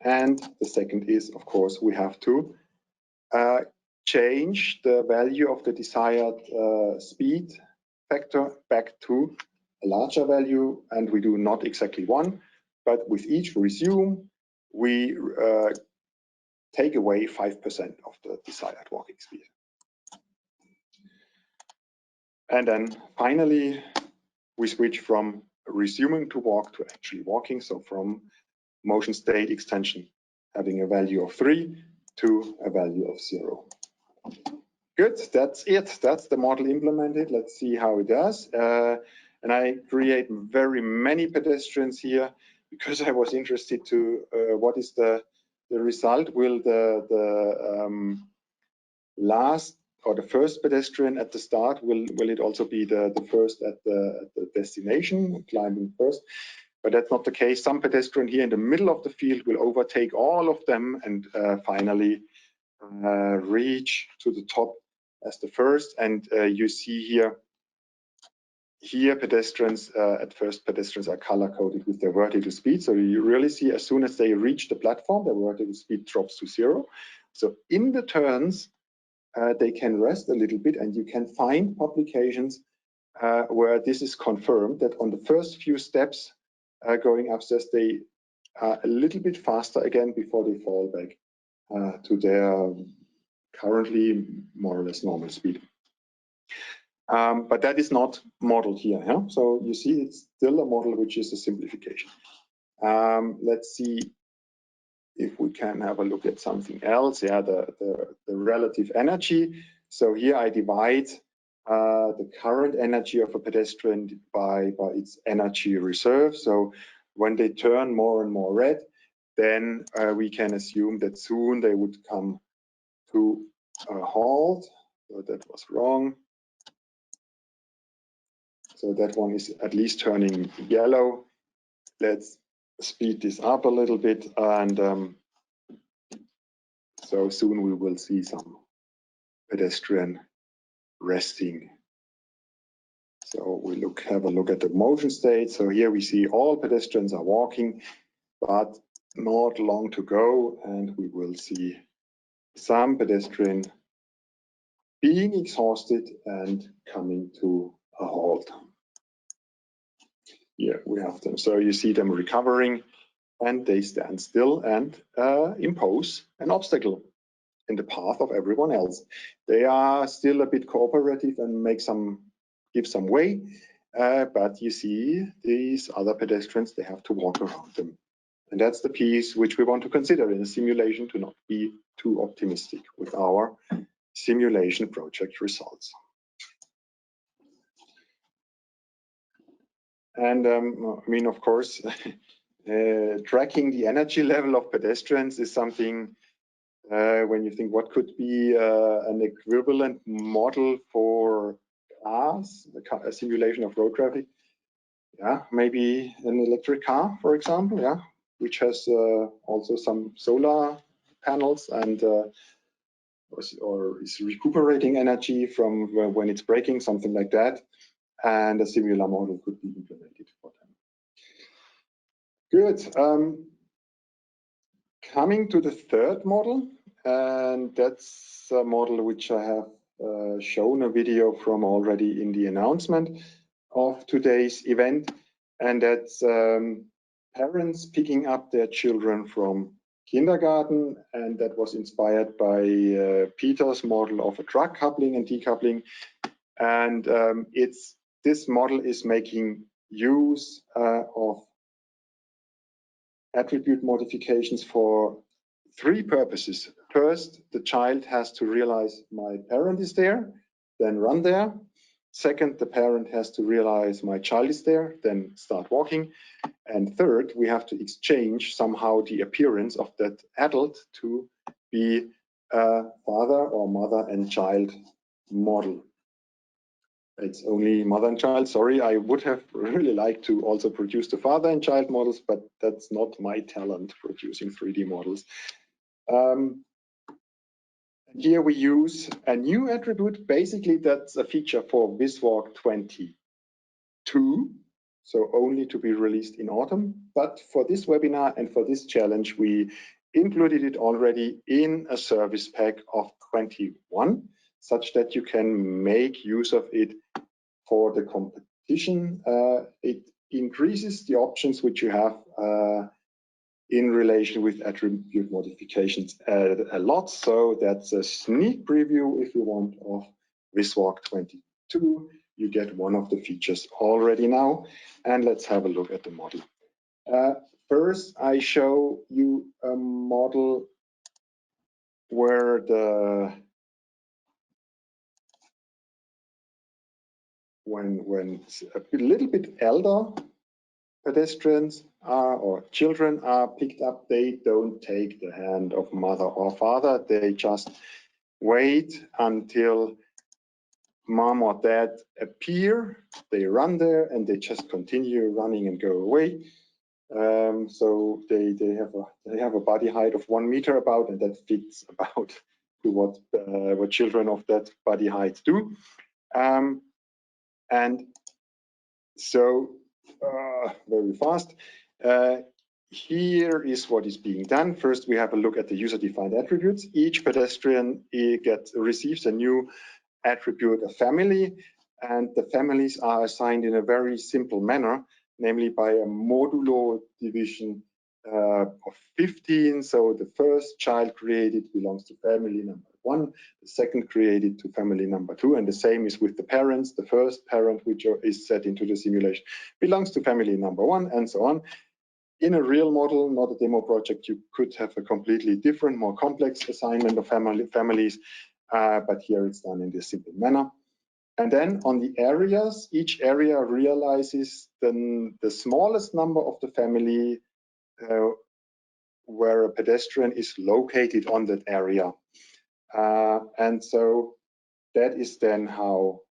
And the second is, of course, we have to change the value of the desired speed factor back to a larger value, and we do not exactly 1, but with each resume we take away 5% of the desired walking speed. And then finally we switch from resuming to walk to actually walking, so from motion state extension having a value of 3 to a value of 0. Good, that's it. That's the model implemented. Let's see how it does. And I create very many pedestrians here because I was interested to what is the result. Will the last or the first pedestrian at the start, will it also be the first at the destination, climbing first? But that's not the case. Some pedestrian here in the middle of the field will overtake all of them and finally reach to the top as the first. And you see here pedestrians, at first pedestrians are color coded with their vertical speed. So you really see as soon as they reach the platform, their vertical speed drops to 0. So in the turns, they can rest a little bit, and you can find publications where this is confirmed, that on the first few steps going upstairs, they are a little bit faster again before they fall back to their currently more or less normal speed. But that is not modeled here. Yeah? So you see it's still a model which is a simplification. Let's see if we can have a look at something else. Yeah, the relative energy. So here I divide the current energy of a pedestrian by its energy reserve. So when they turn more and more red, then we can assume that soon they would come to a halt. So that was wrong. So that one is at least turning yellow. Let's speed this up a little bit, and so soon we will see some pedestrian resting. So we have a look at the motion state. So here we see all pedestrians are walking, but not long to go, and we will see some pedestrian being exhausted and coming to a halt. Here we have them. So you see them recovering, and they stand still and impose an obstacle in the path of everyone else. They are still a bit cooperative and give some way, but you see these other pedestrians, they have to walk around them. And that's the piece which we want to consider in a simulation, to not be too optimistic with our simulation project results. And I mean, of course, tracking the energy level of pedestrians is something when you think what could be an equivalent model for cars, a simulation of road traffic. Yeah, maybe an electric car, for example, yeah, which has also some solar panels and or is recuperating energy from when it's braking, something like that. And a similar model could be implemented for them. Good. Coming to the third model, and that's a model which I have shown a video from already in the announcement of today's event, and that's parents picking up their children from kindergarten, and that was inspired by Peter's model of a drug coupling and decoupling. And this model is making use of attribute modifications for three purposes. First, the child has to realize my parent is there, then run there. Second, the parent has to realize my child is there, then start walking. And third, we have to exchange somehow the appearance of that adult to be a father or mother and child model. It's only mother and child. Sorry, I would have really liked to also produce the father and child models, but that's not my talent, producing 3D models. Here we use a new attribute. Basically, that's a feature for Viswalk 22, so only to be released in autumn. But for this webinar and for this challenge, we included it already in a service pack of 21, such that you can make use of it for the competition. It increases the options which you have in relation with attribute modifications a lot. So that's a sneak preview, if you want, of Viswalk 22. You get one of the features already now. And let's have a look at the model. First, I show you a model where when a little bit elder pedestrians are, or children are picked up, they don't take the hand of mother or father. They just wait until mom or dad appear. They run there and they just continue running and go away. So they have a body height of 1 meter about, and that fits about to what children of that body height do. And so very fast. Here is what is being done. First, we have a look at the user-defined attributes. Each pedestrian receives a new attribute, a family, and the families are assigned in a very simple manner, namely by a modulo division of 15. So the first child created belongs to family number 1, the second created to family number 2, and the same is with the parents. The first parent which is set into the simulation belongs to family number 1, and so on. In a real model, not a demo project, you could have a completely different, more complex assignment of families, but here it's done in this simple manner. And then on the areas, each area realizes the smallest number of the family where a pedestrian is located on that area. And so that is then how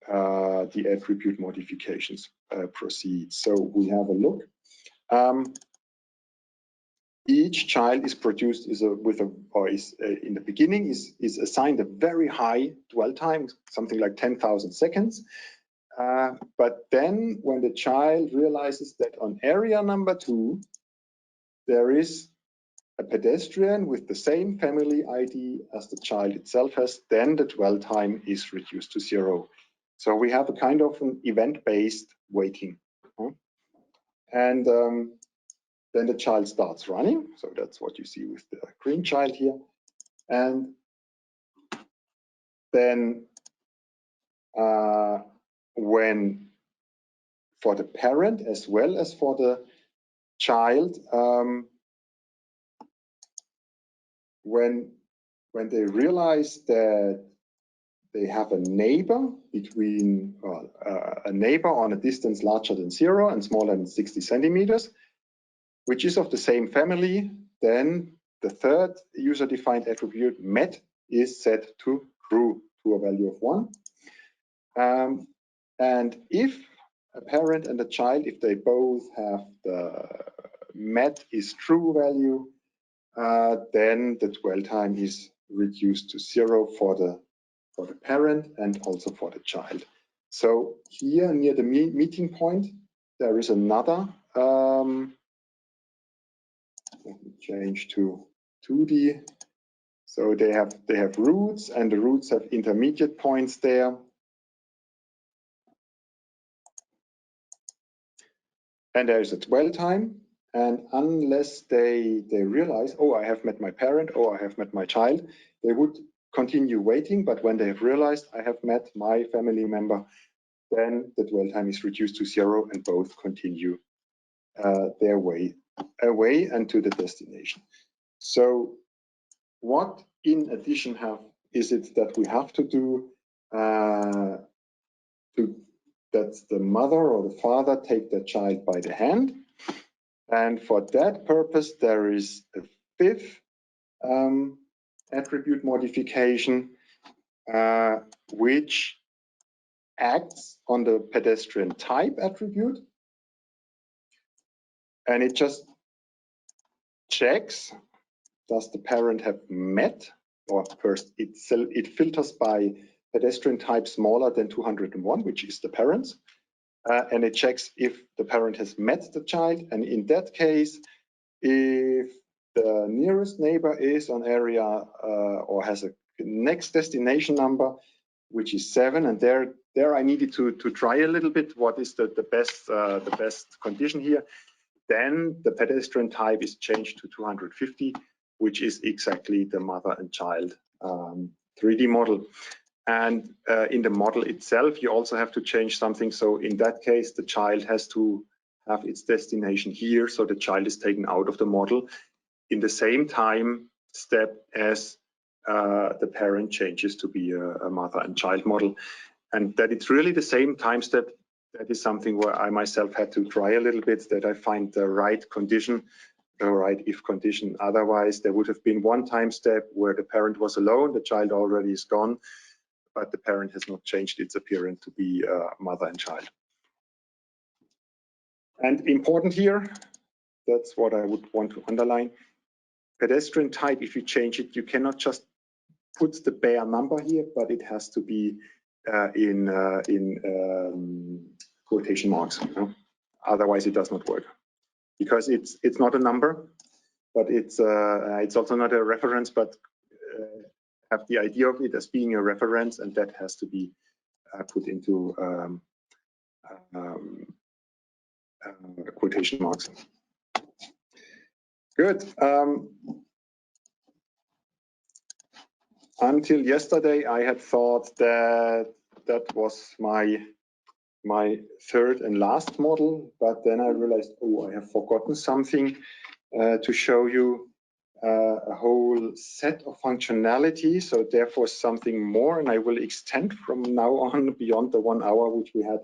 the attribute modifications proceed. So we have a look. Each child is produced in the beginning is assigned a very high dwell time, something like 10,000 seconds. But then when the child realizes that on area number 2, there is a pedestrian with the same family ID as the child itself has, then the dwell time is reduced to 0. So we have a kind of an event-based waiting. And then the child starts running. So that's what you see with the green child here. And then when for the parent as well as for the child, when they realize that they have a neighbor between a neighbor on a distance larger than 0 and smaller than 60 centimeters, which is of the same family, then the third user-defined attribute met is set to true, to a value of 1. And if a parent and a child, if they both have the met is true value, then the dwell time is reduced to 0 for the parent and also for the child. So here near the meeting point, there is another. Let me change to 2D. So they have roots, and the roots have intermediate points there. And there is a dwell time. And unless they realize, oh, I have met my parent, oh, I have met my child, they would continue waiting. But when they have realized I have met my family member, then the dwell time is reduced to 0 and both continue their way away and to the destination. So what in addition is it that we have to do that the mother or the father take the child by the hand? And for that purpose, there is a 5th attribute modification, which acts on the pedestrian type attribute. And it just checks, does the parent have met? Or first, it filters by pedestrian type smaller than 201, which is the parents. And it checks if the parent has met the child. And in that case, if the nearest neighbor is on area or has a next destination number, which is 7, and there I needed to try a little bit what is the best condition here, then the pedestrian type is changed to 250, which is exactly the mother and child 3D model. And in the model itself, you also have to change something. So in that case, the child has to have its destination here. So the child is taken out of the model in the same time step as the parent changes to be a mother and child model. And that it's really the same time step, that is something where I myself had to try a little bit, that I find the right condition, the right if condition. Otherwise, there would have been one time step where the parent was alone, the child already is gone, but the parent has not changed its appearance to be mother and child. And important here, that's what I would want to underline. Pedestrian type, if you change it, you cannot just put the bare number here, but it has to be in quotation marks. You know? Otherwise, it does not work, because it's not a number, but it's also not a reference, but have the idea of it as being a reference, and that has to be put into quotation marks. Good. Until yesterday, I had thought that that was my third and last model, but then I realized, oh, I have forgotten something to show you a whole set of functionality. So therefore something more, and I will extend from now on beyond the 1 hour which we had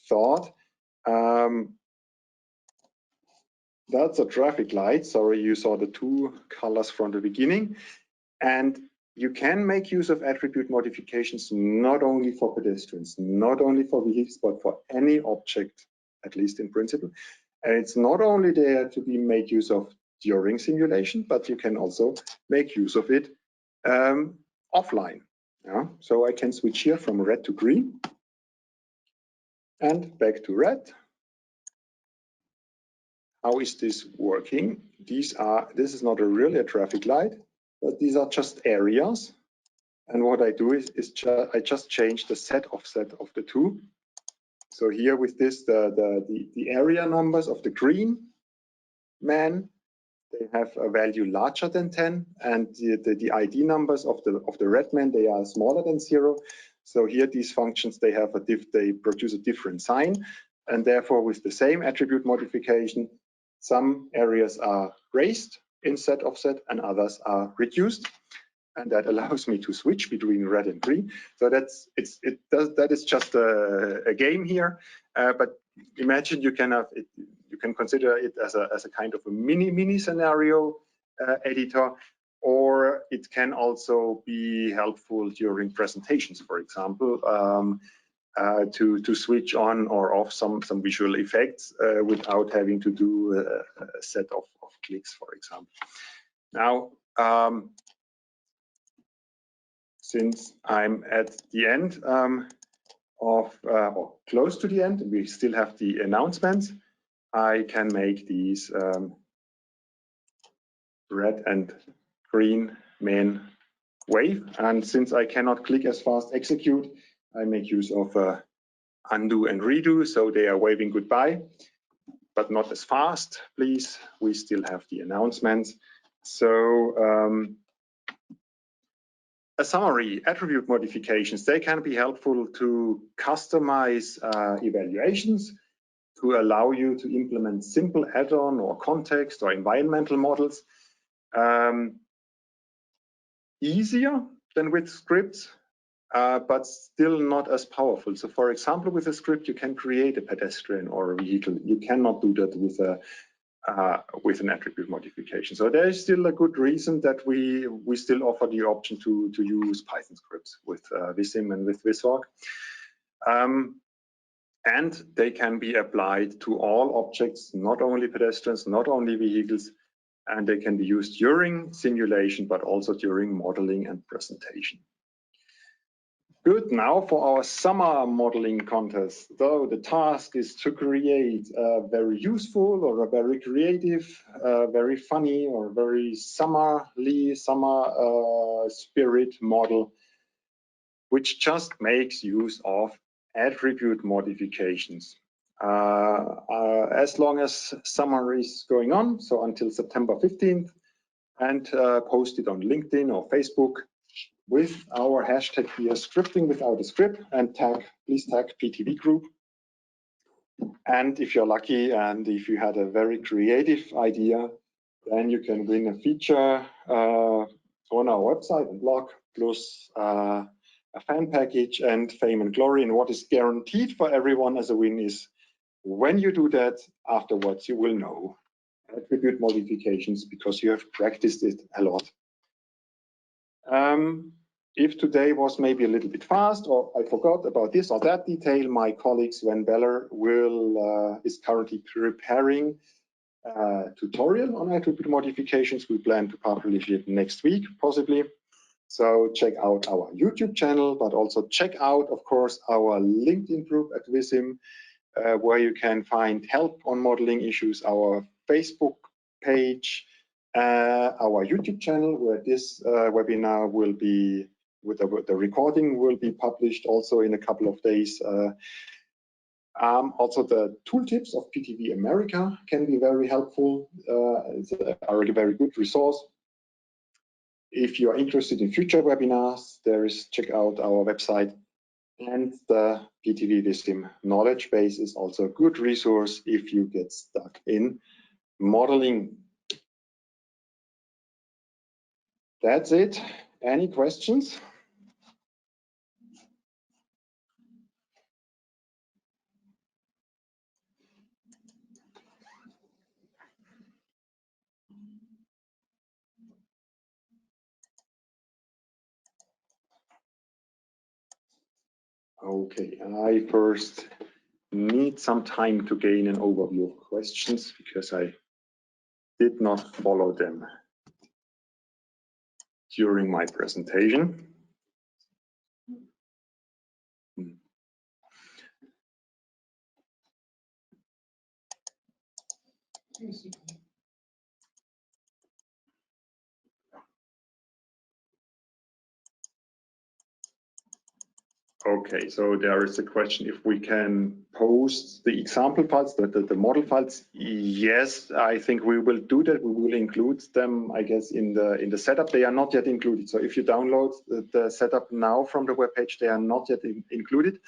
thought. That's a traffic light. Sorry, you saw the 2 colors from the beginning. And you can make use of attribute modifications not only for pedestrians, not only for vehicles, but for any object, at least in principle. And it's not only there to be made use of during simulation, but you can also make use of it offline. Yeah? So I can switch here from red to green and back to red. How is this working? This is not really a traffic light, but these are just areas. And what I do is I just change the set offset of the 2. So here with this, the area numbers of the green man, they have a value larger than 10, and the ID numbers of the red man, they are smaller than 0. So here these functions, they produce a different sign, and therefore with the same attribute modification, some areas are raised in set offset and others are reduced. And that allows me to switch between red and green. So that is just a game here. But imagine you can consider it as a kind of a mini scenario editor, or it can also be helpful during presentations, for example, to switch on or off some visual effects without having to do a set of clicks, for example. Now, since I'm at the end or close to the end, we still have the announcements. I can make these red and green men wave. And since I cannot click as fast execute, I make use of undo and redo. So they are waving goodbye, but not as fast, please. We still have the announcements. So a summary, attribute modifications, they can be helpful to customize evaluations, to allow you to implement simple add-on or context or environmental models easier than with scripts, but still not as powerful. So for example, with a script, you can create a pedestrian or a vehicle. You cannot do that with an attribute modification. So there is still a good reason that we still offer the option to use Python scripts with Vissim and with Viswalk. And they can be applied to all objects, not only pedestrians, not only vehicles, and they can be used during simulation, but also during modeling and presentation. Good, now for our summer modeling contest. So the task is to create a very useful or a very creative, very funny or very summer spirit model, which just makes use of attribute modifications. As long as summer is going on, so until September 15th, and post it on LinkedIn or Facebook with our hashtag here, scripting without a script, and please tag PTV group. And if you're lucky and if you had a very creative idea, then you can win a feature on our website and blog, plus a fan package and fame and glory. And what is guaranteed for everyone as a win is when you do that, afterwards you will know attribute modifications because you have practiced it a lot. If today was maybe a little bit fast or I forgot about this or that detail, my colleague Sven Beller is currently preparing a tutorial on attribute modifications. We plan to publish it next week, possibly. So check out our YouTube channel, but also check out, of course, our LinkedIn group at Vissim, where you can find help on modeling issues, our Facebook page, our YouTube channel, where this webinar will be, with the recording will be published also in a couple of days. Also, the tooltips of PTV America can be very helpful. It's a already very good resource. If you are interested in future webinars, check out our website. And the PTV Vissim knowledge base is also a good resource if you get stuck in modeling. That's it. Any questions? Okay, I first need some time to gain an overview of questions because I did not follow them during my presentation. Okay, so there is a question if we can post the example files, the model files. Yes, I think we will do that. We will include them, I guess, in the setup. They are not yet included. So if you download the setup now from the web page, they are not yet included.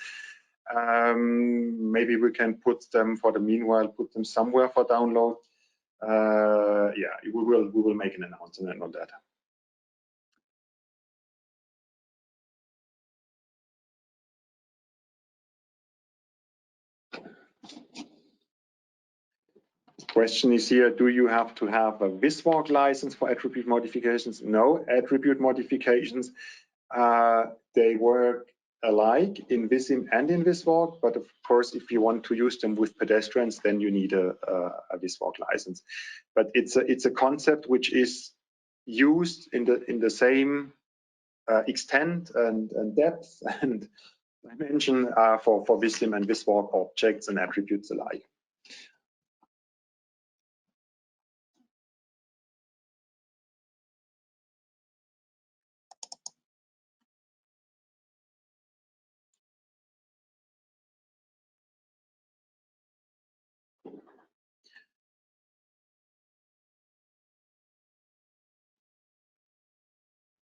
Maybe we can put them for the meanwhile, put them somewhere for download. Yeah, we will make an announcement on that. Question is here, do you have to have a Viswalk license for attribute modifications? No, attribute modifications, they work alike in Vissim and in Viswalk, but of course, if you want to use them with pedestrians, then you need a Viswalk license. But it's a concept which is used in the same extent and depth and dimension for Vissim and Viswalk objects and attributes alike.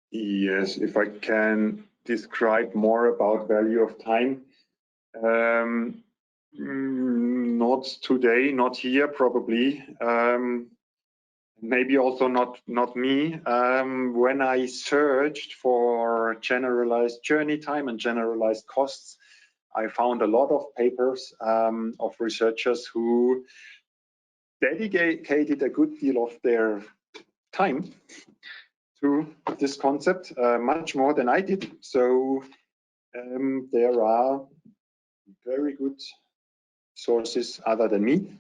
Yes, if I can describe more about value of time. Not today, not here, probably. Maybe also not me. When I searched for generalized journey time and generalized costs, I found a lot of papers of researchers who dedicated a good deal of their time to this concept, much more than I did. So there are very good sources other than me.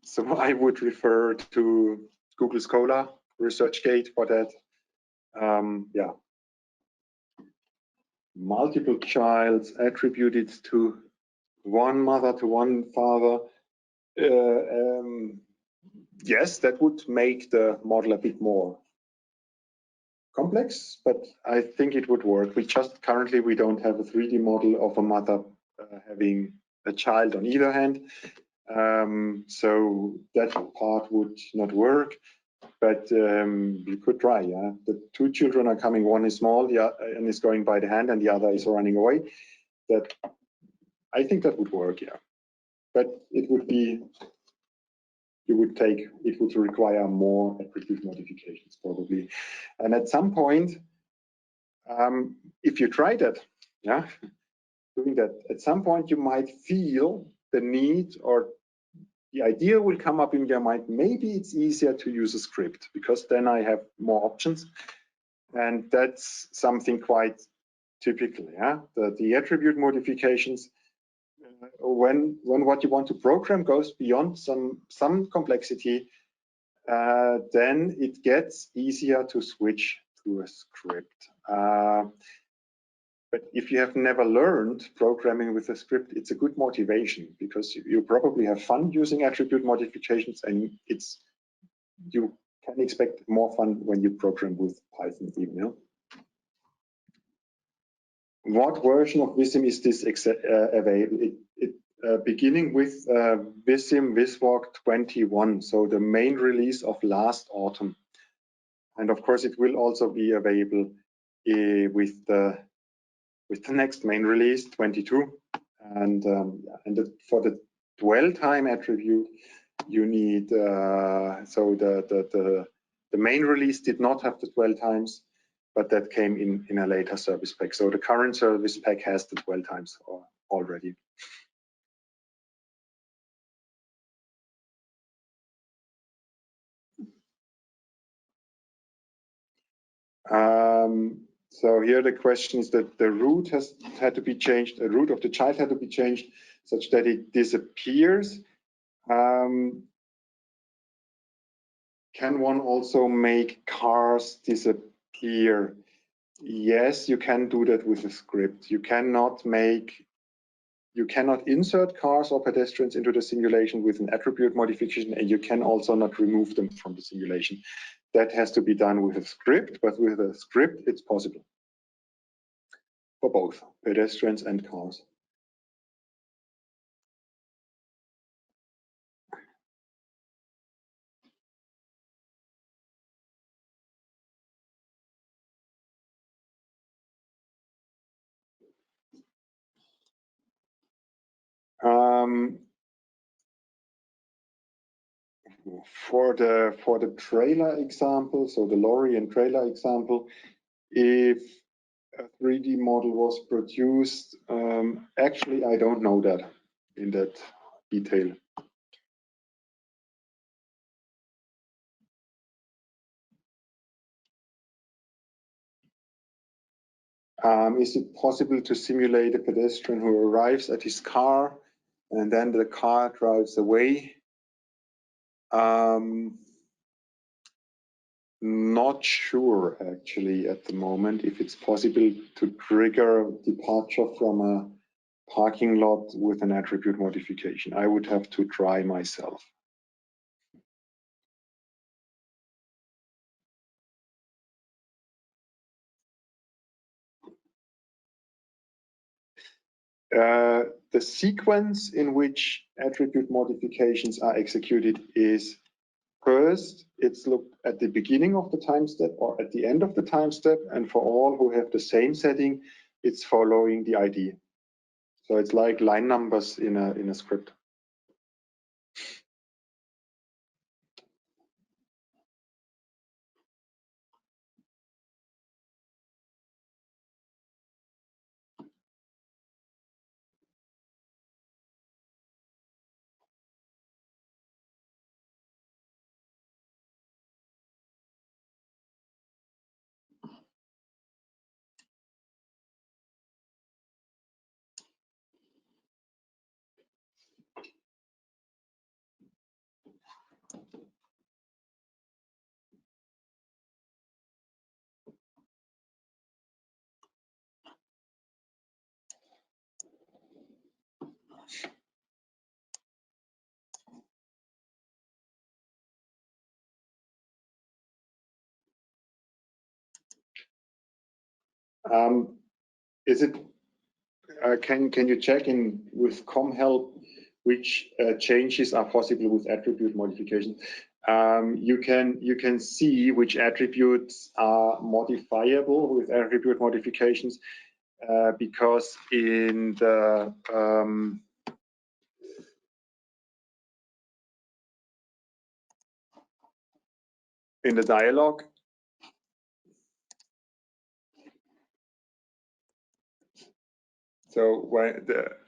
So I would refer to Google Scholar, ResearchGate for that. Yeah. Multiple childs attributed to one mother, to one father. Yes, that would make the model a bit more complex, but I think it would work. Currently we don't have a 3D model of a mother having a child on either hand, so that part would not work. But you could try. Yeah, the two children are coming. One is small, and is going by the hand, and the other is running away. That I think that would work. Yeah, but it would be. It would require more attribute modifications probably, and at some point, if you try that, yeah, doing that, at some point you might feel the need or the idea will come up in your mind, maybe it's easier to use a script because then I have more options. And that's something quite typical, yeah? The attribute modifications, when what you want to program goes beyond some complexity, then it gets easier to switch to a script. But if you have never learned programming with a script, it's a good motivation because you probably have fun using attribute modifications, and you can expect more fun when you program with Python even. Yeah? What version of Vissim is this available? beginning with Vissim Viswalk 21, so the main release of last autumn. And of course, it will also be available with the next main release 22. And for the dwell time attribute, you need so the main release did not have the dwell times, but that came in a later service pack. So the current service pack has the dwell times already. So here the question is that the root had to be changed, the root of the child had to be changed such that it disappears. Can one also make cars disappear? Yes, you can do that with a script. You cannot insert cars or pedestrians into the simulation with an attribute modification, and you can also not remove them from the simulation. That has to be done with a script, but with a script, it's possible for both pedestrians and cars. For the trailer example, so the lorry and trailer example, if a 3D model was produced, actually I don't know that in that detail. Is it possible to simulate a pedestrian who arrives at his car and then the car drives away? Not sure actually at the moment if it's possible to trigger departure from a parking lot with an attribute modification. I would have to try myself. The sequence in which attribute modifications are executed is first, it's looked at the beginning of the time step or at the end of the time step, and for all who have the same setting, it's following the ID. So it's like line numbers in a script. Is it? Can you check in with ComHelp which changes are possible with attribute modification? You can see which attributes are modifiable with attribute modifications because in the dialog. So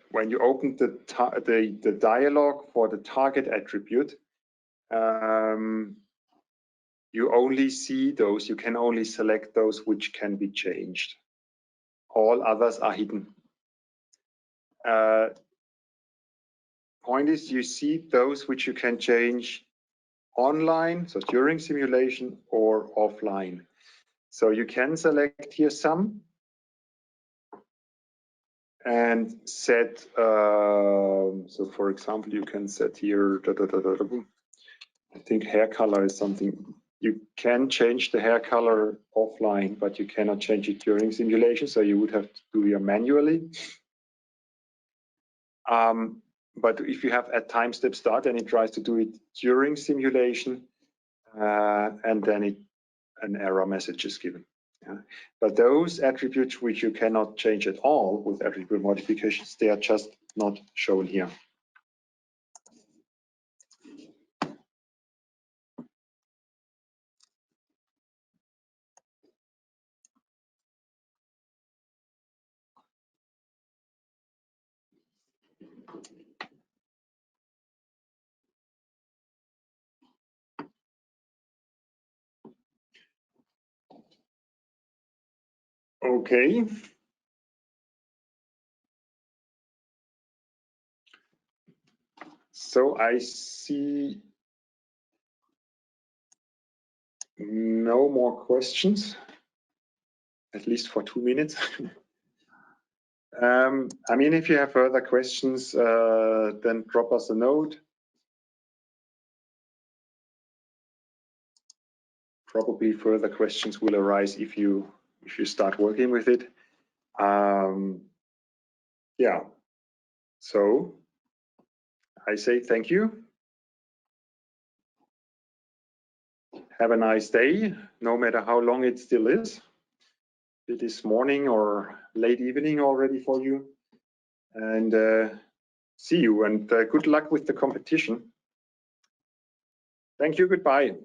when you open the dialog for the target attribute, you only see those, you can only select those which can be changed. All others are hidden. Point is, you see those which you can change online, so during simulation, or offline. So you can select here some and set, so for example, you can set here, I think hair color is something. You can change the hair color offline, but you cannot change it during simulation, so you would have to do it manually. but if you have a time step start, then it tries to do it during simulation, and then an error message is given. Yeah. But those attributes which you cannot change at all with attribute modifications, they are just not shown here. Okay. So I see no more questions, at least for 2 minutes. I mean, if you have further questions, then drop us a note. Probably further questions will arise if you start working with it. Yeah. So I say thank you. Have a nice day, no matter how long it still is. It is morning or late evening already for you. And see you, and good luck with the competition. Thank you, goodbye.